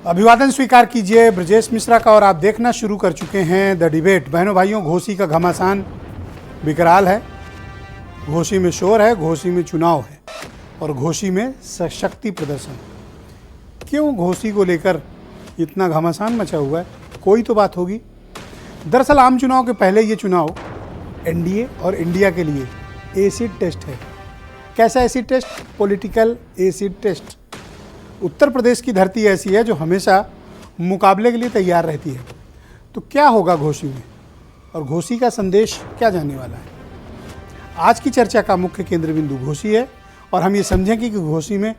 अभिवादन स्वीकार कीजिए ब्रजेश मिश्रा का और आप देखना शुरू कर चुके हैं द डिबेट। बहनों भाइयों, घोसी का घमासान विकराल है। घोसी में शोर है, घोसी में चुनाव है और घोसी में सशक्ति प्रदर्शन। क्यों घोसी को लेकर इतना घमासान मचा हुआ है? कोई तो बात होगी। दरअसल आम चुनाव के पहले ये चुनाव एनडीए और इंडिया के लिए एसिड टेस्ट है। कैसा acid test? Political acid test. Uttar Pradesh की धरती ऐसी है जो हमेशा मुकाबले के लिए तैयार रहती है। तो क्या होगा घोसी में और घोसी का संदेश क्या जाने वाला है? आज की चर्चा का मुख्य केंद्र बिंदु घोसी है और हम ये समझेंगे कि घोसी में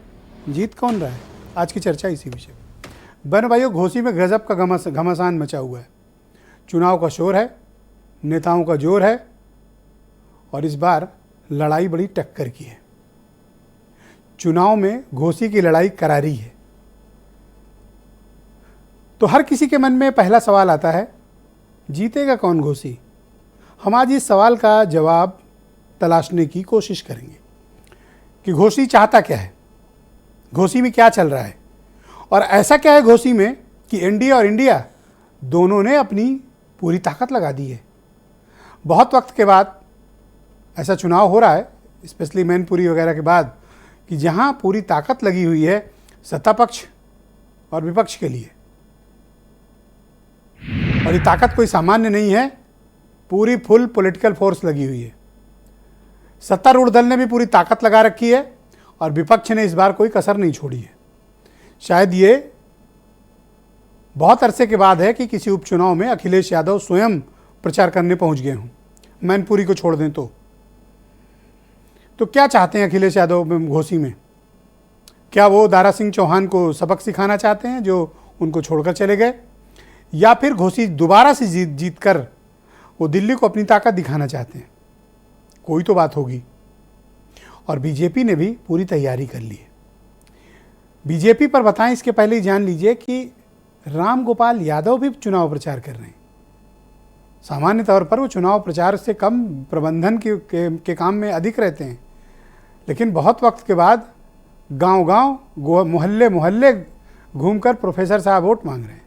जीत कौन रहा है। आज की चर्चा इसी विषय पर। बहनों भाइयों, घोसी में गजब का घमासान मचा हुआ है। चुनाव का शोर है, नेताओं का जोर है और इस बार लड़ाई बड़ी टक्कर की है। चुनाव में घोसी की लड़ाई करारी है। तो हर किसी के मन में पहला सवाल आता है, जीतेगा कौन घोसी? हम आज इस सवाल का जवाब तलाशने की कोशिश करेंगे कि घोसी चाहता क्या है, घोसी में क्या चल रहा है और ऐसा क्या है घोसी में कि एनडीए और इंडिया दोनों ने अपनी पूरी ताकत लगा दी है। बहुत वक्त के बाद ऐसा चुनाव हो रहा है, स्पेशली मैनपुरी वगैरह के बाद, कि जहां पूरी ताकत लगी हुई है सत्ता पक्ष और विपक्ष के लिए। और ये ताकत कोई सामान्य नहीं है, पूरी फुल पॉलिटिकल फोर्स लगी हुई है। सत्तारूढ़ दल ने भी पूरी ताकत लगा रखी है और विपक्ष ने इस बार कोई कसर नहीं छोड़ी है। शायद ये बहुत अरसे के बाद है कि किसी उपचुनाव में अखिलेश यादव स्वयं प्रचार करने पहुंच गए हों, मैनपुरी को छोड़ दें तो क्या चाहते हैं अखिलेश यादव घोसी में? क्या वो दारा सिंह चौहान को सबक सिखाना चाहते हैं जो उनको छोड़कर चले गए, या फिर घोसी दोबारा से जीत कर वो दिल्ली को अपनी ताकत दिखाना चाहते हैं? कोई तो बात होगी। और बीजेपी ने भी पूरी तैयारी कर ली है। बीजेपी पर बताएं इसके पहले ही जान लीजिए कि राम गोपाल यादव भी चुनाव प्रचार कर रहे हैं। सामान्य तौर पर वो चुनाव प्रचार से कम प्रबंधन के काम में अधिक रहते हैं, लेकिन बहुत वक्त के बाद गांव-गांव, मोहल्ले घूमकर प्रोफेसर साहब वोट मांग रहे हैं।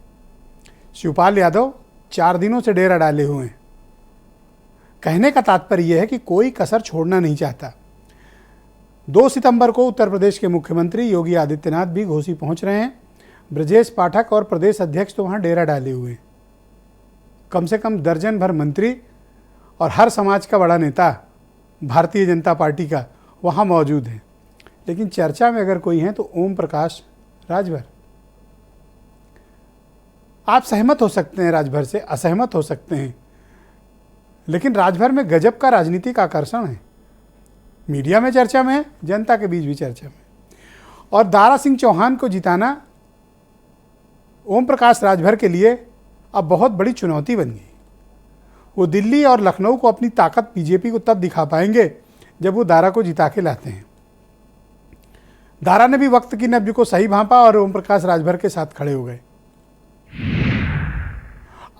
शिवपाल यादव 4 दिनों से डेरा डाले हुए हैं। कहने का तात्पर्य यह है कि कोई कसर छोड़ना नहीं चाहता। 2 सितंबर को उत्तर प्रदेश के मुख्यमंत्री योगी आदित्यनाथ भी घोसी पहुंच रहे हैं। ब्रजेश पाठक और प्रदेश अध्यक्ष तो वहां डेरा डाले हुए हैं। कम से कम दर्जन भर मंत्री और हर समाज का बड़ा नेता भारतीय जनता पार्टी का वहाँ मौजूद है। लेकिन चर्चा में अगर कोई है तो ओम प्रकाश राजभर। आप सहमत हो सकते हैं राजभर से, असहमत हो सकते हैं, लेकिन राजभर में गजब का राजनीतिक आकर्षण है। मीडिया में चर्चा में है, जनता के बीच भी चर्चा में। और दारा सिंह चौहान को जिताना ओम प्रकाश राजभर के लिए अब बहुत बड़ी चुनौती बन गई। वो दिल्ली और लखनऊ को अपनी ताकत बीजेपी को तब दिखा पाएंगे जब वो दारा को जिता के लाते हैं। दारा ने भी वक्त की नब्ज को सही भांपा और ओम प्रकाश राजभर के साथ खड़े हो गए।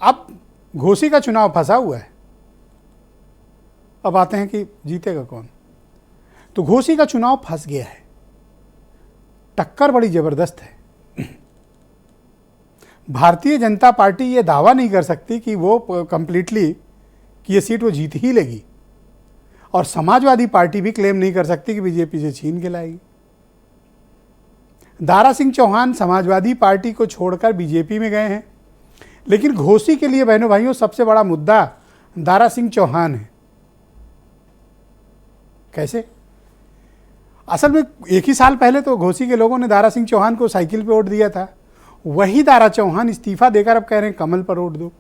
अब घोसी का चुनाव फंसा हुआ है। अब आते हैं कि जीतेगा कौन। तो घोसी का चुनाव फंस गया है। टक्कर बड़ी जबरदस्त है। भारतीय जनता पार्टी ये दावा नहीं कर सकती कि वो कंप्लीटली कि ये सीट वो जीत ही लेगी, और समाजवादी पार्टी भी क्लेम नहीं कर सकती कि बीजेपी से छीन के लाएगी। दारा सिंह चौहान समाजवादी पार्टी को छोड़कर बीजेपी में गए हैं, लेकिन घोसी के लिए बहनों भाइयों सबसे बड़ा मुद्दा दारा सिंह चौहान है। कैसे? असल में 1 ही साल पहले तो घोसी के लोगों ने दारा सिंह चौहान को साइकिल पे वोट दिया था। वही दारा चौहान इस्तीफा देकर अब कह रहे हैं कमल पर वोट दो।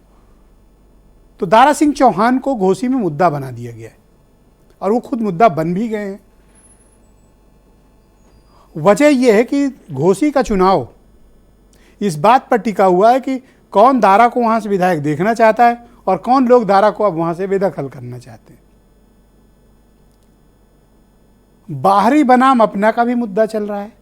तो दारा सिंह चौहान को घोसी में मुद्दा बना दिया गया है और वो खुद मुद्दा बन भी गए हैं। वजह यह है कि घोसी का चुनाव इस बात पर टिका हुआ है कि कौन दारा को वहां से विधायक देखना चाहता है और कौन लोग दारा को अब वहां से बेदखल करना चाहते हैं। बाहरी बनाम अपना का भी मुद्दा चल रहा है।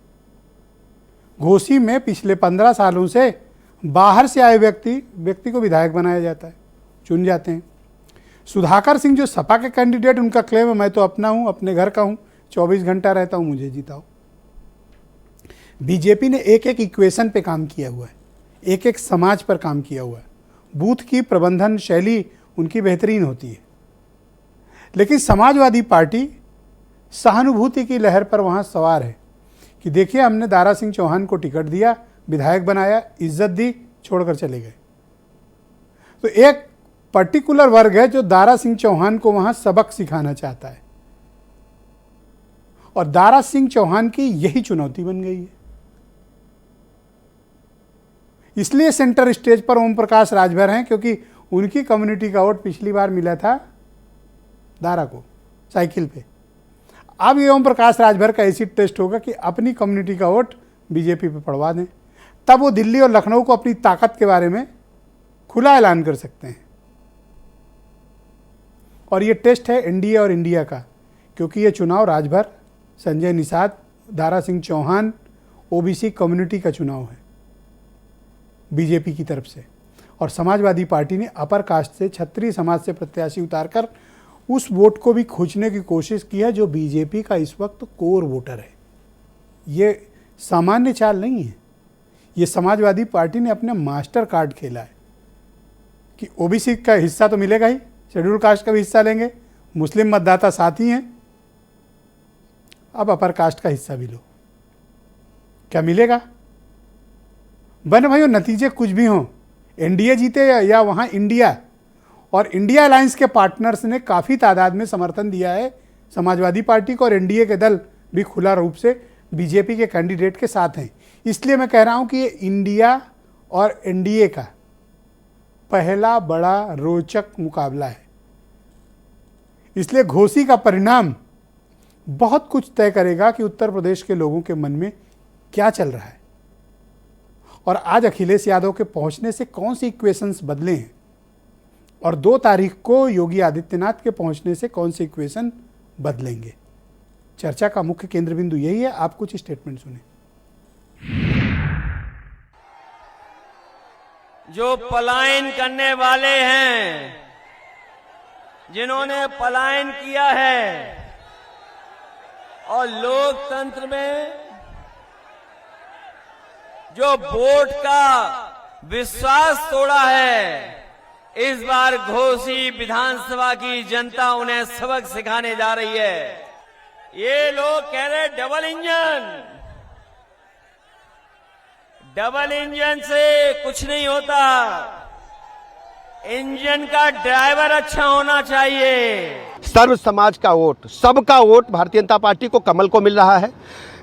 घोसी में पिछले 15 सालों से बाहर से आए व्यक्ति को विधायक बनाया जाता है, चुन जाते हैं। सुधाकर सिंह जो सपा के कैंडिडेट, उनका क्लेम है मैं तो अपना हूं, अपने घर का हूं, 24 घंटा रहता हूं, मुझे जिताओ। बीजेपी ने एक एक इक्वेशन पे काम किया हुआ है। एक एक समाज पर काम किया हुआ है। बूथ की प्रबंधन शैली उनकी बेहतरीन होती है। लेकिन समाजवादी पार्टी सहानुभूति की लहर पर वहाँ सवार है कि देखिए, हमने दारा सिंह चौहान को टिकट दिया, विधायक बनाया, इज्जत दी, छोड़कर चले गए। तो एक पर्टिकुलर वर्ग है जो दारा सिंह चौहान को वहाँ सबक सिखाना चाहता है, और दारा सिंह चौहान की यही चुनौती बन गई है। इसलिए सेंटर स्टेज पर ओम प्रकाश राजभर हैं, क्योंकि उनकी कम्युनिटी का वोट पिछली बार मिला था दारा को साइकिल पे। अब ये ओम प्रकाश राजभर का एसिड टेस्ट होगा कि अपनी कम्युनिटी का वोट बीजेपी पे पड़वा दें, तब वो दिल्ली और लखनऊ को अपनी ताकत के बारे में खुला ऐलान कर सकते हैं। और ये टेस्ट है एनडीए और इंडिया का, क्योंकि ये चुनाव राजभर, संजय निषाद, दारा सिंह चौहान, ओबीसी कम्युनिटी का चुनाव है बीजेपी की तरफ से। और समाजवादी पार्टी ने अपर कास्ट से, क्षत्रिय समाज से प्रत्याशी उतारकर उस वोट को भी खींचने की कोशिश की है जो बीजेपी का इस वक्त कोर वोटर है। ये सामान्य चाल नहीं है, ये समाजवादी पार्टी ने अपने मास्टर कार्ड खेला है कि ओबीसी का हिस्सा तो मिलेगा ही, शेड्यूल कास्ट का भी हिस्सा लेंगे, मुस्लिम मतदाता साथ ही हैं, अब अपर कास्ट का हिस्सा भी लो। क्या मिलेगा? बने भाइयों, नतीजे कुछ भी हों, एनडीए जीते या वहाँ इंडिया, और इंडिया अलायंस के पार्टनर्स ने काफ़ी तादाद में समर्थन दिया है समाजवादी पार्टी को, और एनडीए के दल भी खुला रूप से बीजेपी के कैंडिडेट के साथ हैं। इसलिए मैं कह रहा हूं कि ये इंडिया और एनडीए का पहला बड़ा रोचक मुकाबला है। इसलिए घोसी का परिणाम बहुत कुछ तय करेगा कि उत्तर प्रदेश के लोगों के मन में क्या चल रहा है, और आज अखिलेश यादव के पहुंचने से कौन सी इक्वेशंस बदले हैं, और 2 तारीख को योगी आदित्यनाथ के पहुंचने से कौन से इक्वेशन बदलेंगे। चर्चा का मुख्य केंद्र बिंदु यही है। आप कुछ स्टेटमेंट सुने। जो पलायन करने वाले हैं, जिन्होंने पलायन किया है और लोकतंत्र में जो वोट का विश्वास तोड़ा है, इस बार घोसी विधानसभा की जनता उन्हें सबक सिखाने जा रही है। ये लोग कह रहे डबल इंजन से कुछ नहीं होता, इंजन का ड्राइवर अच्छा होना चाहिए। सर्व समाज का वोट, सबका वोट भारतीय जनता पार्टी को, कमल को मिल रहा है।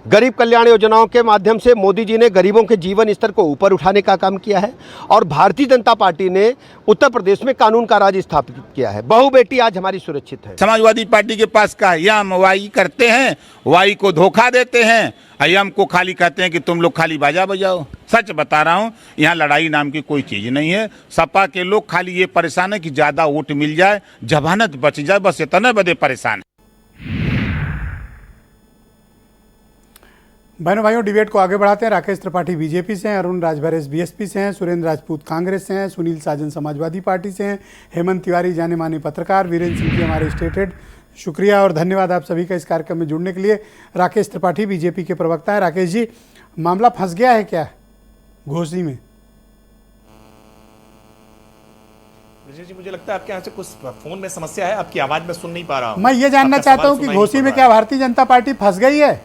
गरीब कल्याण योजनाओं के माध्यम से मोदी जी ने गरीबों के जीवन स्तर को ऊपर उठाने का काम किया है, और भारतीय जनता पार्टी ने उत्तर प्रदेश में कानून का राज स्थापित किया है। बहू बेटी आज हमारी सुरक्षित है। समाजवादी पार्टी के पास का या हम वाई करते हैं, वाई को धोखा देते हैं, अयम को खाली कहते हैं कि तुम लोग खाली बाजा बजाओ। सच बता रहा हूं, यहाँ लड़ाई नाम की कोई चीज नहीं है। सपा के लोग खाली ये परेशान है कि ज्यादा वोट मिल जाए, जमानत बच जाए, बस इतने बड़े परेशान है। बहनों भाइयों, डिबेट को आगे बढ़ाते हैं। राकेश त्रिपाठी बीजेपी से हैं, अरुण राजभर बीएसपी से हैं, सुरेंद्र राजपूत कांग्रेस से हैं, सुनील साजन समाजवादी पार्टी से हैं, हेमंत तिवारी जाने माने पत्रकार, वीरेंद्र सिंह जी हमारे स्टेट हेड। शुक्रिया और धन्यवाद आप सभी का इस कार्यक्रम में जुड़ने के लिए। राकेश त्रिपाठी बीजेपी के प्रवक्ता हैं। राकेश जी, मामला फंस गया है क्या घोसी में? विजय जी, मुझे लगता है आपके यहाँ से कुछ फोन में समस्या है, आपकी आवाज में सुन नहीं पा रहा हूं। मैं ये जानना चाहता हूं कि घोसी में क्या भारतीय जनता पार्टी फंस गई है?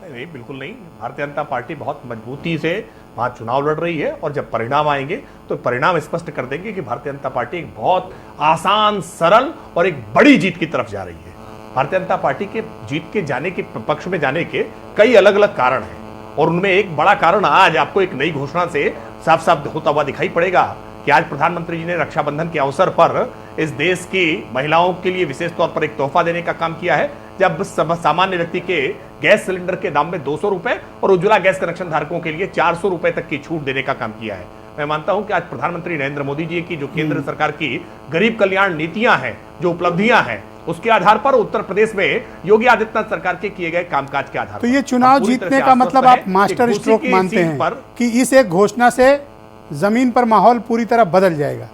नहीं, बिल्कुल नहीं। भारतीय जनता पार्टी बहुत मजबूती से वहां चुनाव लड़ रही है, और जब परिणाम आएंगे तो परिणाम स्पष्ट कर देंगे कि भारतीय जनता पार्टी एक बहुत आसान, सरल और एक बड़ी जीत की तरफ जा रही है। भारतीय जनता पार्टी के जीत के जाने के पक्ष में जाने के कई अलग अलग कारण हैं, और उनमें एक बड़ा कारण आज आपको एक नई घोषणा से साफ साफ होता हुआ दिखाई पड़ेगा कि आज प्रधानमंत्री जी ने रक्षाबंधन के अवसर पर इस देश की महिलाओं के लिए विशेष तौर पर एक तोहफा देने का काम किया है। जब सामान्य व्यक्ति के गैस सिलेंडर के दाम में 200 रुपए और उज्ज्वला गैस कनेक्शन धारकों के लिए 400 रुपए तक की छूट देने का काम किया है। मैं मानता हूं कि आज प्रधानमंत्री नरेंद्र मोदी जी की जो केंद्र सरकार की गरीब कल्याण नीतियां हैं, जो उपलब्धियां हैं, उसके आधार पर उत्तर प्रदेश में योगी आदित्यनाथ सरकार के किए गए कामकाज के आधार पर, तो ये चुनाव जीतने का मतलब आप मास्टर स्ट्रोक मानते हैं कि इस एक घोषणा से जमीन पर माहौल पूरी तरह बदल जाएगा?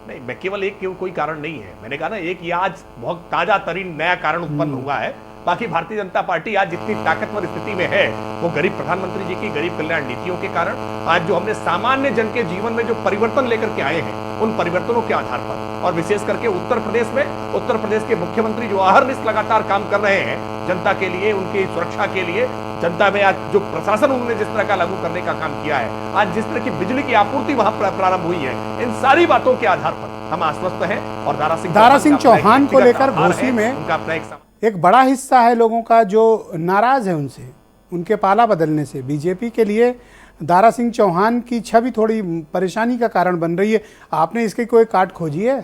नहीं, मैं केवल एक कोई कारण नहीं है। मैंने कहा ना, एक ये आज बहुत ताजा तरीन नया कारण उत्पन्न हुआ है, बाकी भारतीय जनता पार्टी आज जितनी ताकतवर स्थिति में है वो गरीब प्रधानमंत्री जी की गरीब कल्याण नीतियों के कारण, आज जो हमने सामान्य जन के जीवन में जो परिवर्तन लेकर के आए हैं उन परिवर्तनों के आधार पर, और विशेष करके उत्तर प्रदेश के मुख्यमंत्री जो अहरनिश लगातार काम कर रहे हैं जनता के लिए, उनकी सुरक्षा के लिए, जनता में आज जो प्रशासन उन्होंने जिस तरह का लागू करने का काम किया है, आज जिस तरह की बिजली की आपूर्ति वहां प्रारंभ हुई है, इन सारी बातों के आधार पर हम आश्वस्त हैं। और दारा सिंह चौहान को लेकर घोसी में उनका अपना एक बड़ा हिस्सा है लोगों का जो नाराज है उनसे, उनके पाला बदलने से। बीजेपी के लिए दारा सिंह चौहान की छवि थोड़ी परेशानी का कारण बन रही है। आपने इसकी कोई काट खोजी है?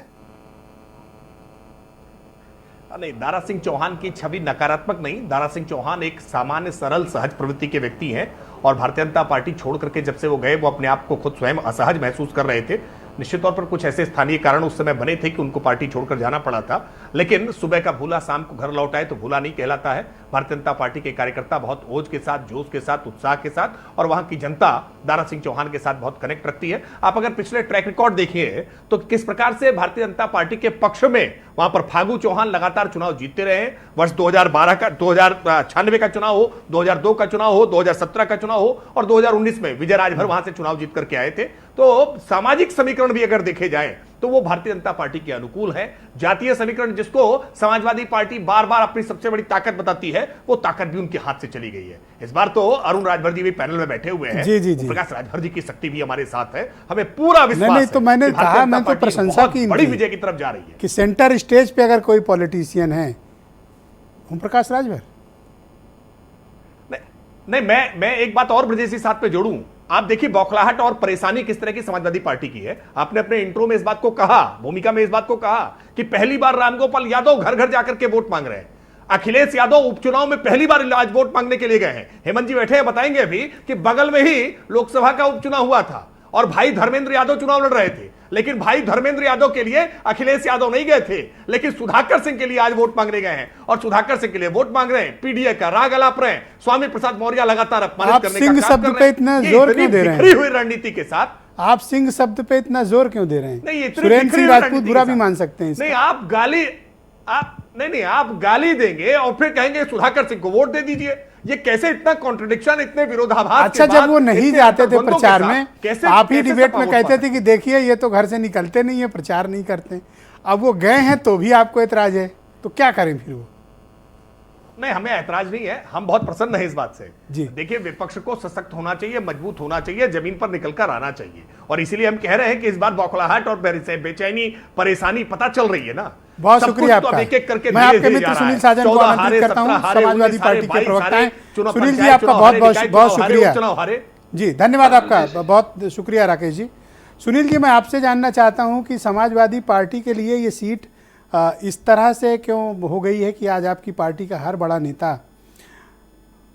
नहीं, दारा सिंह चौहान की छवि नकारात्मक नहीं। दारा सिंह चौहान एक सामान्य सरल सहज प्रवृत्ति के व्यक्ति हैं और भारतीय जनता पार्टी छोड़ करके जब से वो गए वो अपने आप को खुद स्वयं असहज महसूस कर रहे थे। निश्चित तौर पर कुछ ऐसे स्थानीय कारण उस समय बने थे कि उनको पार्टी छोड़कर जाना पड़ा था, लेकिन सुबह का भूला शाम को घर लौट आए तो भूला नहीं कहलाता है। भारतीय जनता पार्टी के कार्यकर्ता बहुत ओज के साथ, जोश के साथ, उत्साह के साथ, और वहां की जनता दारा सिंह चौहान के साथ बहुत कनेक्ट रखती है। आप अगर पिछले ट्रैक रिकॉर्ड देखिए तो किस प्रकार से भारतीय जनता पार्टी के पक्ष में वहां पर फागू चौहान लगातार चुनाव जीतते रहे। वर्ष 2012 का 2096 का चुनाव हो, 2002 का चुनाव हो, 2017 का चुनाव हो और 2019 में विजय राजभर वहां से चुनाव जीत करके आए थे। तो सामाजिक समीकरण भी अगर देखे जाए तो वो भारतीय जनता पार्टी के अनुकूल है। जातीय समीकरण जिसको समाजवादी पार्टी बार बार अपनी सबसे बड़ी ताकत बताती है, वो ताकत भी उनके हाथ से चली गई है। इस बार तो अरुण राजभर जी भी पैनल में बैठे हुए हैं। जी। प्रकाश राजभर जी की शक्ति भी हमारे साथ है। हमें पूरा विश्वास नहीं, तो मैंने कहा, मैं तो प्रशंसा की बड़ी विजय की तरफ जा रही है कि सेंटर स्टेज पे अगर कोई पॉलिटिशियन है, ओम प्रकाश राजभर। नहीं, मैं एक बात और ब्रजेश जी साथ पे जोड़ूं। आप देखिए बौखलाहट और परेशानी किस तरह की समाजवादी पार्टी की है। आपने अपने इंट्रो में इस बात को कहा, भूमिका में इस बात को कहा कि पहली बार रामगोपाल यादव घर घर जाकर के वोट मांग रहे हैं। अखिलेश यादव उपचुनाव में पहली बार आज वोट मांगने के लिए गए हैं। हेमंत जी बैठे हैं, बताएंगे अभी कि बगल में ही लोकसभा का उपचुनाव हुआ था और भाई धर्मेंद्र यादव चुनाव लड़ रहे थे, लेकिन भाई धर्मेंद्र यादव के लिए अखिलेश यादव नहीं गए थे, लेकिन सुधाकर सिंह के लिए आज वोट मांगने गए हैं और सुधाकर सिंह के लिए वोट मांग रहे हैं। पीडीए का राग अलाप रहे हैं, स्वामी प्रसाद मौर्य लगातार अपमानित करने का काम शब्द पे इतना जोर क्यों दे रहे हैं? हुई रणनीति के साथ आप सिंह शब्द पे इतना जोर क्यों दे रहे हैं? नहीं, सुरेंद्र सिंह राजपूत बुरा भी मान सकते हैं। नहीं, आप गाली देंगे और फिर कहेंगे सुधाकर सिंह को वोट दे दीजिए। ये कैसे इतना कॉन्ट्रडिक्शन, इतने विरोधाभास? अच्छा, जब वो नहीं जाते थे प्रचार में, आप ही डिबेट में कहते थे कि देखिए ये तो घर से निकलते नहीं है, प्रचार नहीं करते। अब वो गए हैं तो भी आपको ऐतराज है, तो क्या करें फिर? वो नहीं, हमें ऐतराज नहीं है, हम बहुत प्रसन्न हैं इस बात से। जी देखिए, विपक्ष को सशक्त होना चाहिए, मजबूत होना चाहिए, जमीन पर निकलकर आना चाहिए, और इसीलिए हम कह रहे हैं कि इस बार बौखलाहट और बेचैनी, परेशानी पता चल रही है ना। बहुत शुक्रिया आपका। मैं आपके मित्र सुनील साजन को आमंत्रित करता हूं, समाजवादी पार्टी के प्रवक्ता हैं। सुनील जी, आपका बहुत शुक्रिया। जी, धन्यवाद आपका, बहुत शुक्रिया राकेश जी। सुनील जी, मैं आपसे जानना चाहता हूं कि समाजवादी पार्टी के लिए ये सीट इस तरह से क्यों हो गई है कि आज आपकी पार्टी का हर बड़ा नेता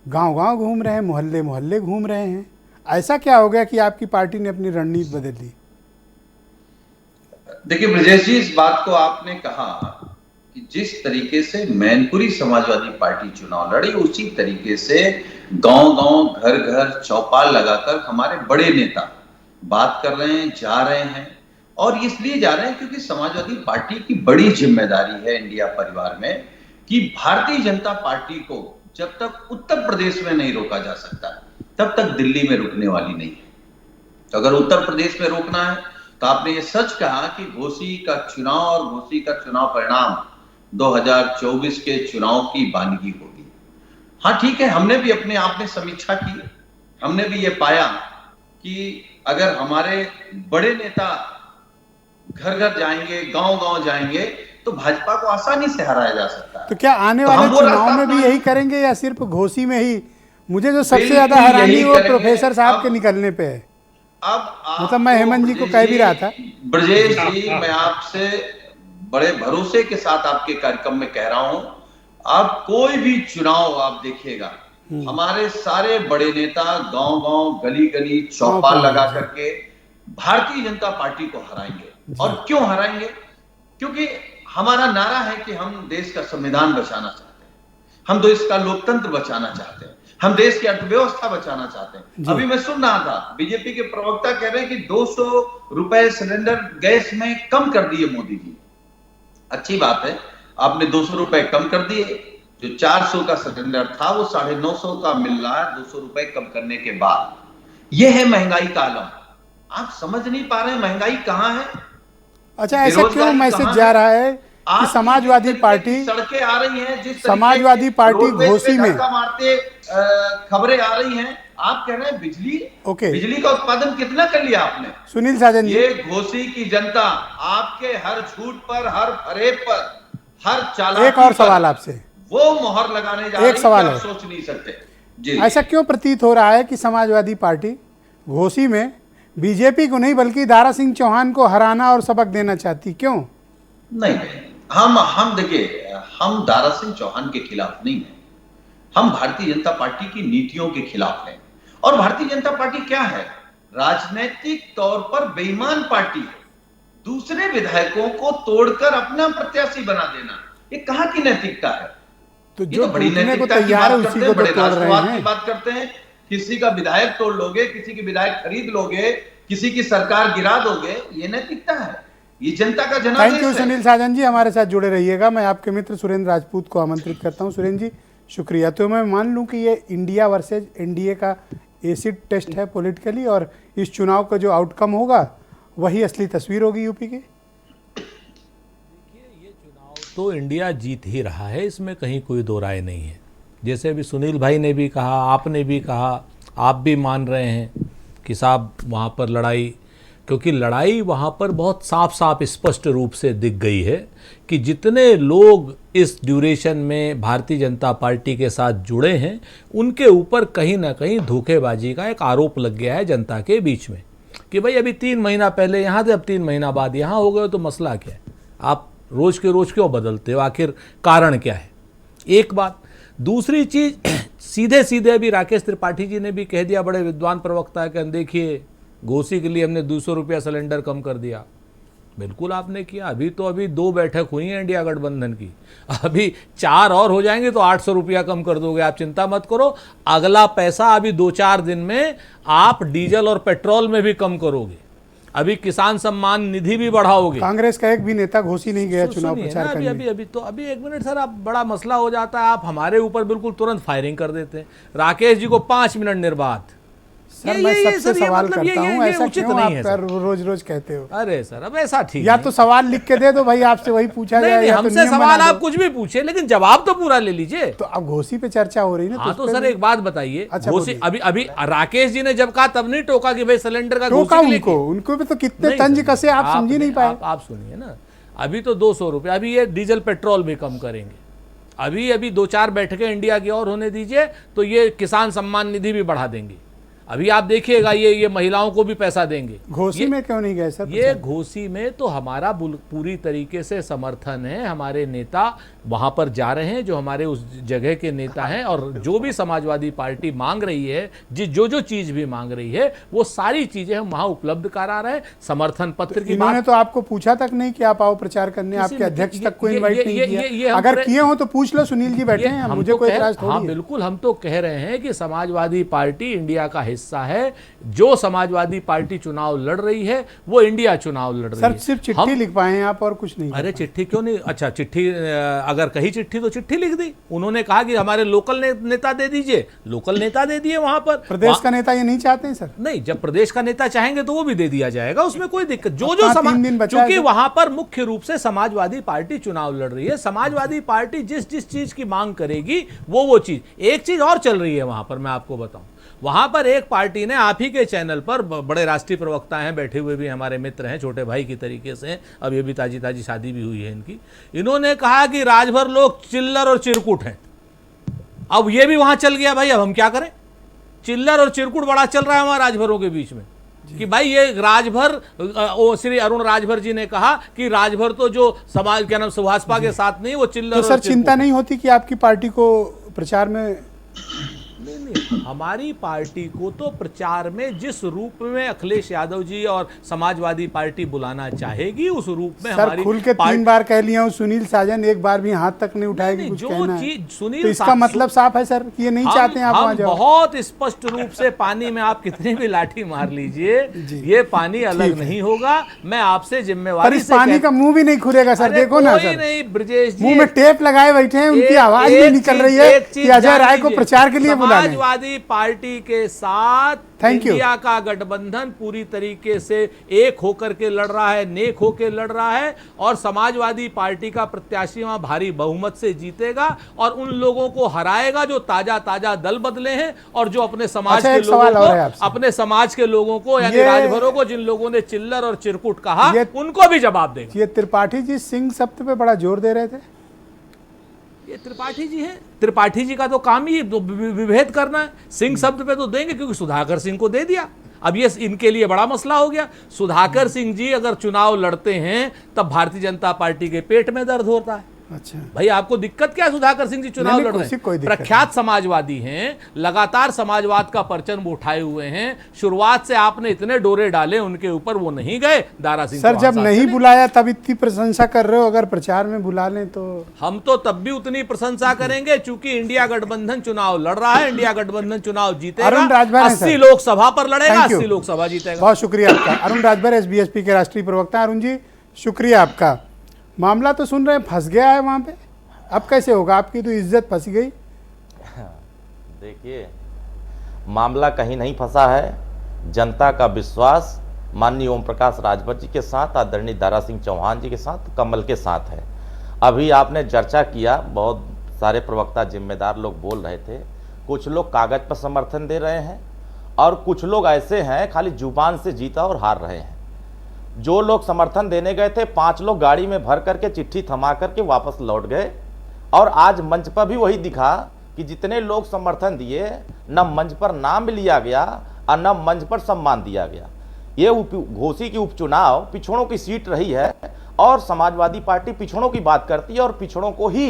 गांव-गांव घूम रहे हैं, मोहल्ले-मोहल्ले घूम रहे हैं? ऐसा क्या हो गया कि आपकी पार्टी ने अपनी रणनीति बदल दी? देखिए ब्रजेश जी, इस बात को आपने कहा कि जिस तरीके से मैनपुरी समाजवादी पार्टी चुनाव लड़ी, उसी तरीके से गांव-गांव, घर-घर चौपाल लगाकर हमारे बड़े नेता बात कर रहे हैं, जा रहे हैं। और इसलिए जा रहे हैं क्योंकि समाजवादी पार्टी की बड़ी जिम्मेदारी है इंडिया परिवार में कि भारतीय जनता पार्टी को जब तक उत्तर प्रदेश में नहीं रोका जा सकता तब तक दिल्ली में रुकने वाली नहीं है। तो अगर उत्तर प्रदेश में रोकना है तो आपने ये सच कहा कि घोसी का चुनाव और घोसी का चुनाव परिणाम 2024 के चुनाव की वानगी होगी। हाँ ठीक है, हमने भी अपने आप में समीक्षा की, हमने भी ये पाया कि अगर हमारे बड़े नेता घर घर जाएंगे, गांव-गांव जाएंगे, तो भाजपा को आसानी से हराया जा सकता है। तो क्या आने वाले चुनाव में भी यही करेंगे या सिर्फ घोसी में ही? मुझे जो सबसे ज्यादा हैरानी वो प्रोफेसर साहब के निकलने पे है। अब मतलब मैं हेमंत जी को कह भी रहा था। ब्रजेश जी, मैं आपसे बड़े भरोसे के साथ आपके कार्यक्रम में कह रहा हूं, आप कोई भी चुनाव आप देखिएगा, हमारे सारे बड़े नेता गांव-गांव, गली-गली चौपाल लगा करके भारतीय जनता पार्टी को हराएंगे। और क्यों हराएंगे? क्योंकि हमारा नारा है कि हम देश का संविधान बचाना चाहते हैं, हम देश का लोकतंत्र बचाना चाहते हैं, हम देश की अर्थव्यवस्था बचाना चाहते हैं। अभी मैं सुन रहा था, बीजेपी के प्रवक्ता कह रहे हैं कि 200 रुपए सिलेंडर गैस में कम कर दिए मोदी जी। अच्छी बात है, आपने 200 रुपए कम कर दिए, जो 400 का सिलेंडर था वो 950 का मिल रहा है 200 रुपए कम करने के बाद। यह है महंगाई का आलम। आप समझ नहीं पा रहे महंगाई कहां है। अच्छा, ऐसा क्यों मैसेज जा रहा है कि समाजवादी पार्टी, सड़कें आ रही हैं, जिस समाजवादी पार्टी घोसी में मारते खबरें आ रही हैं, आप कह रहे हैं बिजली, ओके, बिजली का उत्पादन कितना कर लिया आपने? सुनील साजन जी, ये घोसी की जनता आपके हर झूठ पर, हर फरेब पर, हर चालाकी एक और सवाल आपसे, वो मोहर लगाने जा रही है, सवाल आप है, सोच नहीं सकते जी। ऐसा क्यों प्रतीत हो रहा है कि समाजवादी पार्टी घोसी में बीजेपी को नहीं बल्कि दारा सिंह चौहान को हराना और सबक देना चाहती, क्यों? नहीं, हम देखिए, हम दारा सिंह चौहान के खिलाफ नहीं है, हम भारतीय जनता पार्टी की नीतियों के खिलाफ हैं। और भारतीय जनता पार्टी क्या है? राजनीतिक तौर पर बेईमान पार्टी है। दूसरे विधायकों को तोड़कर अपना प्रत्याशी बना देना, ये कहां की नैतिकता है? तो ये जो तो बड़ी टूटने को नैतिकता की तैयार है बात उसी करते को हैं, तो बड़े तोड़ रहे राष्ट्रवाद की हैं। बात करते हैं। किसी का विधायक तोड़ लोगे, किसी की विधायक खरीद लोगे, किसी की सरकार गिरा दोगे, ये नैतिकता है, ये जनता का जनादेश है। थैंक यू सुनील साजन जी, हमारे साथ जुड़े रहिएगा। मैं आपके मित्र सुरेंद्र राजपूत को आमंत्रित करता हूं। सुरेंद्र जी शुक्रिया। तो मैं मान लूं कि ये इंडिया वर्सेज एनडीए का एसिड टेस्ट है पॉलिटिकली, और इस चुनाव का जो आउटकम होगा वही असली तस्वीर होगी यूपी की। तो इंडिया जीत ही रहा है, इसमें कहीं कोई दो राय नहीं है। जैसे अभी सुनील भाई ने भी कहा, आपने भी कहा, आप भी मान रहे हैं कि साहब वहाँ पर लड़ाई, क्योंकि लड़ाई वहाँ पर बहुत साफ साफ स्पष्ट रूप से दिख गई है कि जितने लोग इस ड्यूरेशन में भारतीय जनता पार्टी के साथ जुड़े हैं उनके ऊपर कहीं ना कहीं धोखेबाजी का एक आरोप लग गया है जनता के बीच में कि भाई अभी 3 महीना पहले यहाँ थे, अब 3 महीना बाद यहाँ हो गए, तो मसला क्या है? आप रोज़ के रोज़ क्यों बदलते हो? आखिर कारण क्या है? एक बात। दूसरी चीज़, सीधे सीधे अभी राकेश त्रिपाठी जी ने भी कह दिया, बड़े विद्वान प्रवक्ता है, कि देखिए घोसी के लिए हमने 200 रुपया सिलेंडर कम कर दिया। बिल्कुल आपने किया। अभी 2 बैठक हुई हैं इंडिया गठबंधन की, अभी 4 और हो जाएंगे तो 800 रुपया कम कर दोगे। आप चिंता मत करो, अगला पैसा अभी 2-4 दिन में आप डीजल और पेट्रोल में भी कम करोगे। अभी किसान सम्मान निधि भी बढ़ाओगे। कांग्रेस का एक भी नेता घोसी नहीं गया चुनाव प्रचार करने। अभी एक मिनट सर, आप बड़ा मसला हो जाता है, आप हमारे ऊपर बिल्कुल तुरंत फायरिंग कर देते हैं। राकेश जी को 5 मिनट निर्बाध। सर मैं सबसे सवाल करता हूं, ऐसा क्यों आप रोज रोज कहते हो? अरे सर, अब ऐसा ठीक या तो सवाल लिख के दे दो भाई, आपसे वही पूछा जाए, या तो हमसे सवाल आप कुछ भी पूछे, लेकिन जवाब तो पूरा ले लीजिए। तो अब घोसी पे चर्चा हो रही है ना। हाँ, तो सर एक बात बताइए, अच्छा, घोसी अभी राकेश जी ने जब कहा तब नहीं टोका कि भाई सिलेंडर का टोका उनको भी तो कितने तंज कसे, आप समझ नहीं पाए। आप सुनिए ना, अभी तो 200 रुपये, अभी ये डीजल पेट्रोल भी कम करेंगे। अभी 2-4 बैठकें इंडिया की और होने दीजिए, तो ये किसान सम्मान निधि भी बढ़ा देंगे। अभी आप देखिएगा, ये महिलाओं को भी पैसा देंगे। घोसी में क्यों नहीं गए सर? ये घोसी में तो हमारा पूरी तरीके से समर्थन है। हमारे नेता वहां पर जा रहे हैं, जो हमारे उस जगह के नेता हैं, और जो भी समाजवादी पार्टी मांग रही है, जो चीज भी मांग रही है, वो सारी चीजें हम वहां उपलब्ध करा रहे हैं। समर्थन पत्र की इन्होंने तो आपको पूछा तक नहीं कि आप आओ प्रचार करने, आपके अध्यक्ष तक को इन्वाइट नहीं किया। अगर किए हो तो पूछ लो, सुनील जी बैठे हैं, मुझे कोई इतराज थोड़ी है। हाँ बिल्कुल, हम तो कह रहे हैं कि समाजवादी पार्टी इंडिया का हिस्सा है। जो समाजवादी पार्टी चुनाव लड़ रही है वो इंडिया चुनाव लड़ रही है। सर सिर्फ चिट्ठी लिख पाए हैं आप और कुछ नहीं? अरे चिट्ठी क्यों नहीं? अच्छा, चिट्ठी अगर कही चिट्ठी तो चिट्ठी लिख दी। उन्होंने कहा कि हमारे लोकल नेता दे दीजिए, लोकल नेता दे दिए। वहां पर प्रदेश का नेता ये नहीं चाहते हैं सर? नहीं, जब प्रदेश का नेता चाहेंगे तो वो भी दे दिया जाएगा, उसमें कोई दिक्कत। क्योंकि वहां पर मुख्य रूप से समाजवादी पार्टी चुनाव लड़ रही है। समाजवादी पार्टी जिस चीज की मांग करेगी वो चीज। एक चीज और चल रही है वहां पर, मैं आपको बताऊं। वहां पर एक पार्टी ने आप ही के चैनल पर, बड़े राष्ट्रीय प्रवक्ता हैं बैठे हुए, भी हमारे मित्र हैं, छोटे भाई की तरीके से, अब ये भी ताजी शादी भी हुई है इनकी। इन्होंने कहा कि राजभर लोग चिल्लर और चिरकुट हैं। अब ये भी वहां चल गया भाई, अब हम क्या करें? चिल्लर और चिरकुट बड़ा चल रहा है हमारे राजभरों के बीच में कि भाई ये राजभर, श्री अरुण राजभर जी ने कहा कि राजभर तो जो समाज क्या नाम सुभाषपा के साथ नहीं, वो चिल्लर। तो सर चिंता नहीं होती कि आपकी पार्टी को प्रचार में नहीं, हमारी पार्टी को तो प्रचार में जिस रूप में अखिलेश यादव जी और समाजवादी पार्टी बुलाना चाहेगी उस रूप में सर हमारी खुल के 3 बार कह लिया हूँ, सुनील साजन एक बार भी हाथ तक नहीं उठाएगी नहीं, कुछ जो कहना है। चीज सुनील तो इसका मतलब साफ है सर कि ये नहीं चाहते हैं आप वहां हम जाओ। बहुत स्पष्ट रूप से पानी में आप कितनी भी लाठी मार लीजिए, ये पानी अलग नहीं होगा। मैं आपसे पर जिम्मेवारी इस से पानी का मुंह भी नहीं खुलेगा सर, अरे देखो ना कोई सर, नहीं ब्रजेश जी, मुंह में टेप लगाए बैठे हैं, उनकी आवाज नहीं निकल रही है कि अजय राय को प्रचार के लिए बुला लें। समाजवादी पार्टी के साथ Thank you. इंडिया का गठबंधन पूरी तरीके से एक होकर के लड़ रहा है, नेक होकर लड़ रहा है, और समाजवादी पार्टी का प्रत्याशी वहां भारी बहुमत से जीतेगा और उन लोगों को हराएगा जो ताजा ताजा दल बदले हैं और जो अपने समाज अच्छा, के एक सवाल लोगों और है को, आपसे। अपने समाज के लोगों को यानी ये- राजभरों को, जिन लोगों ने चिल्लर और चिरकुट कहा, ये- उनको भी जवाब देगा। ये त्रिपाठी जी सिंह शब्द पे बड़ा जोर दे रहे थे। ये त्रिपाठी जी हैं, त्रिपाठी जी का तो काम ही विभेद करना है। सिंह शब्द पे तो देंगे क्योंकि सुधाकर सिंह को दे दिया, अब ये इनके लिए बड़ा मसला हो गया। सुधाकर सिंह जी अगर चुनाव लड़ते हैं तब भारतीय जनता पार्टी के पेट में दर्द होता है। अच्छा, भाई आपको दिक्कत क्या है? सुधाकर सिंह जी चुनाव नहीं, लड़ रहे कोई हैं, दिक्कत प्रख्यात समाजवादी हैं, लगातार समाजवाद का परचम उठाए हुए हैं। शुरुआत से आपने इतने डोरे डाले उनके ऊपर, वो नहीं गए। दारा सिंह सर चौहान जब साहब नहीं चले। बुलाया तब इतनी प्रशंसा कर रहे हो, अगर प्रचार में बुला लें तो हम तो तब भी उतनी प्रशंसा करेंगे चूंकि इंडिया गठबंधन चुनाव लड़ रहा है, इंडिया गठबंधन चुनाव जीतेगा, अरुण राजभर हैं 80 सर। लोकसभा पर लड़ेगा, Thank you. 80 लोकसभा जीतेगा। बहुत शुक्रिया आपका। अरुण राजभर एसबीएसपी के राष्ट्रीय प्रवक्ता। अरुण जी शुक्रिया आपका। मामला तो सुन रहे हैं फंस गया है वहां पे, अब कैसे होगा? आपकी तो इज्जत फंस गई। देखिए, मामला कहीं नहीं फंसा है। जनता का विश्वास माननीय ओम प्रकाश राजभर जी के साथ, आदरणीय दारा सिंह चौहान जी के साथ, कमल के साथ है। अभी आपने चर्चा किया, बहुत सारे प्रवक्ता जिम्मेदार लोग बोल रहे थे, कुछ लोग कागज पर समर्थन दे रहे हैं और कुछ लोग ऐसे हैं खाली जुबान से जीता और हार रहे हैं। जो लोग समर्थन देने गए थे, 5 लोग गाड़ी में भर करके चिट्ठी थमा करके वापस लौट गए, और आज मंच पर भी वही दिखा कि जितने लोग समर्थन दिए, न मंच पर नाम लिया गया और न मंच पर सम्मान दिया गया। ये घोसी की उपचुनाव पिछड़ों की सीट रही है और समाजवादी पार्टी पिछड़ों की बात करती है और पिछड़ों को ही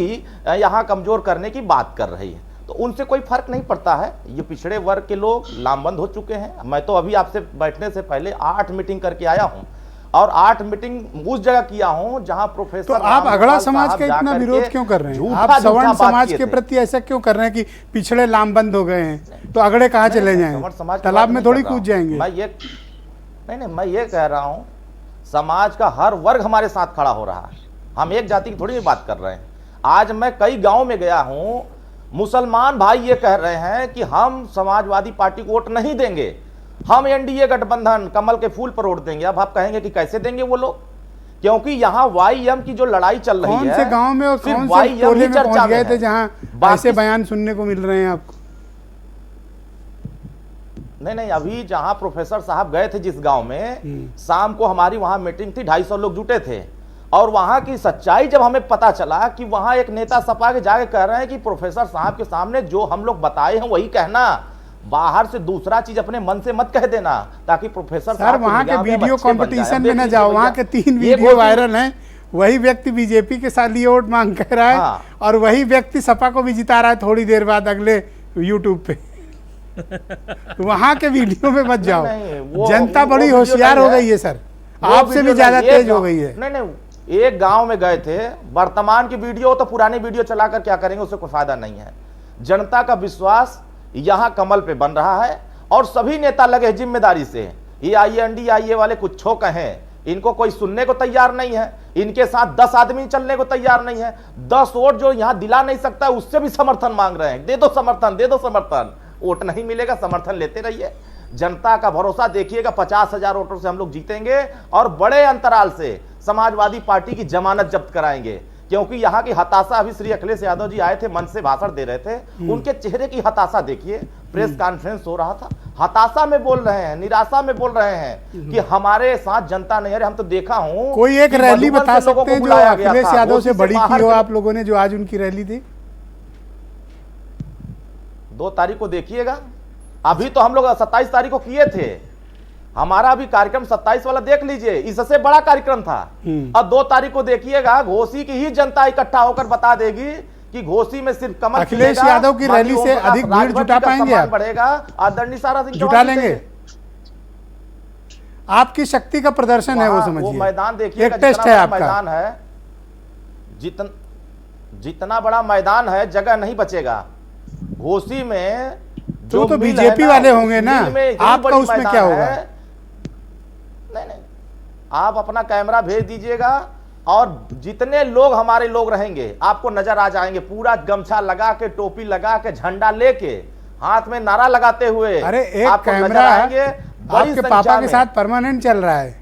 यहाँ कमजोर करने की बात कर रही है, तो उनसे कोई फर्क नहीं पड़ता है। ये पिछड़े वर्ग के लोग लामबंद हो चुके हैं। मैं तो अभी आपसे बैठने से पहले 8 मीटिंग करके आया हूँ और 8 मीटिंग उस जगह किया हूँ जहां प्रोफेसर। तो आप अगड़ा समाज का इतना विरोध क्यों कर रहे हैं? आप सवर्ण समाज के प्रति ऐसा क्यों कर रहे हैं कि पिछड़े लामबंद हो गए हैं, तो अगड़े कहाँ चले जाएं? तालाब में थोड़ी कूद जाएंगे। मैं ये कह रहा हूँ, समाज का हर वर्ग हमारे साथ खड़ा हो रहा है। हम एक जाति की थोड़ी बात कर रहे हैं। आज मैं कई गांव में गया हूँ, मुसलमान भाई ये कह रहे हैं कि हम समाजवादी पार्टी को वोट नहीं देंगे, हम एनडीए गठबंधन कमल के फूल पर वोट देंगे। अब आप कहेंगे कि कैसे देंगे वो लोग, क्योंकि यहाँ वाईएम की जो लड़ाई चल रही है, कौन से गांव में और सिर्फ कौन से YM टोले ही में चर्चा पहुंच गए में थे है। जहां ऐसे बयान सुनने को मिल रहे हैं आपको? नहीं, अभी जहां प्रोफेसर साहब गए थे जिस गांव में, शाम को हमारी वहां मीटिंग थी, 250 लोग जुटे थे, और वहां की सच्चाई जब हमें पता चला कि वहां एक नेता सपा के जाके कह रहे हैं कि प्रोफेसर साहब के सामने जो हम लोग बताए हैं वही कहना, बाहर से दूसरा चीज अपने मन से मत कह देना, ताकि प्रोफेसर सर वहां के वीडियो कंपटीशन में न जाओ। वहां के 3 वीडियो वायरल हैं, वही व्यक्ति बीजेपी के साथ लिए वोट मांग कर रहा है। हाँ। और वही व्यक्ति सपा को भी जिता रहा है थोड़ी देर बाद अगले यूट्यूब पे। वहां के वीडियो में मत जाओ। जनता बड़ी होशियार हो गई है सर, आपसे भी ज्यादा तेज हो गई है। नहीं, एक गांव में गए थे, वर्तमान की वीडियो तो पुरानी वीडियो चलाकर क्या करेंगे, उससे कोई फायदा नहीं है। जनता का विश्वास यहां कमल पे बन रहा है और सभी नेता लगे जिम्मेदारी से। ये आईए वाले कुछ छो कहें, इनको कोई सुनने को तैयार नहीं है, इनके साथ 10 आदमी चलने को तैयार नहीं है। 10 वोट जो यहां दिला नहीं सकता उससे भी समर्थन मांग रहे हैं, दे दो समर्थन, दे दो समर्थन। वोट नहीं मिलेगा, समर्थन लेते रहिए। जनता का भरोसा देखिएगा, 50,000 वोटों से हम लोग जीतेंगे और बड़े अंतराल से समाजवादी पार्टी की जमानत जब्त कराएंगे। क्योंकि यहाँ की हताशा, अभी श्री अखिलेश यादव जी आए थे, मंच से भाषण दे रहे थे, उनके चेहरे की हताशा देखिए। प्रेस कॉन्फ्रेंस हो रहा था, हताशा में बोल रहे हैं, निराशा में बोल रहे हैं कि हमारे साथ जनता नहीं है। हम तो देखा हूं, कोई एक रैली बता सकते हैं जो अखिलेश यादव से बड़ी की हो आप लोगों ने, जो आज उनकी रैली थी? 2 तारीख को देखिएगा। अभी तो हम लोग 27 तारीख को किए थे, हमारा अभी कार्यक्रम 27 वाला देख लीजिए, इससे बड़ा कार्यक्रम था। अब 2 तारीख को देखिएगा, घोसी की ही जनता इकट्ठा होकर बता देगी कि घोसी में सिर्फ कमल अखिलेश खिलेगा, यादव की माननीय रैली से ओम प्रकाश अधिक भीड़ राजभर जुटा जी का पाएंगे सम्मान आप? बढ़ेगा आदरणीय सारा सिंह जुटा चौहान जी लेंगे? से। आपकी शक्ति का प्रदर्शन है वो, वहाँ समझिए। वो मैदान देखिए, एक टेस्ट है आपका। मैदान है, जितना बड़ा मैदान है, जगह नहीं बचेगा। घोसी में जो तो मिल है बीजेपी ना, वाले उस होंगे ना, मिल में इतनी आपका बड़ी उसमें मैदान क्या होगा? है। नहीं, आप अपना कैमरा भेज दीजिएगा और जितने लोग हमारे लोग रहेंगे आपको नजर आ जाएंगे, पूरा गमछा लगा के, टोपी लगा के, झंडा लेके, हाथ में नारा लगाते हुए। अरे एक आपको नजर कैमरा आएंगे बड़ी आपके संख्या पापा के में। साथ परमानेंट चल रहा है।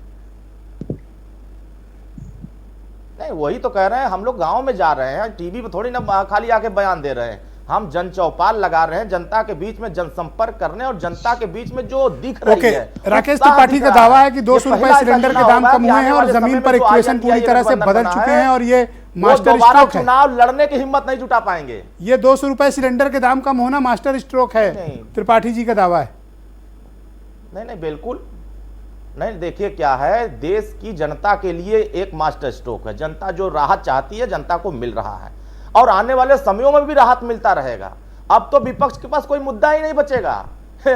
नहीं, वही तो कह रहे हैं, हम लोग गांव में जा रहे हैं, टीवी पे थोड़ी ना खाली आके बयान दे रहे हैं। हम जन चौपाल लगा रहे हैं, जनता के बीच में जनसंपर्क करने और जनता के बीच में जो दिख रही ओके, है। राकेश उत्साह त्रिपाठी दिख का रहा दावा है कि ये 200 रुपए पहला सिलेंडर ऐसा के दाम चुनाव कम होगा हुए कि हैं आने और वाले जमीन समय पर में जो इक्वेशन पूरी तरह से गठबंधन बदल बना चुके है, हैं और ये वो मास्टर दोबारा स्ट्रोक है। चुनाव लड़ने की हिम्मत नहीं जुटा पाएंगे। ये 200 रुपए सिलेंडर के दाम कम होना मास्टर स्ट्रोक है, नहीं। त्रिपाठी जी का दावा है। नहीं, बिल्कुल नहीं। देखिए क्या है, देश की जनता के लिए एक मास्टर स्ट्रोक है। जनता जो राहत चाहती है, जनता को मिल रहा है और आने वाले समयों में भी राहत मिलता रहेगा। अब तो विपक्ष के पास कोई मुद्दा ही नहीं बचेगा।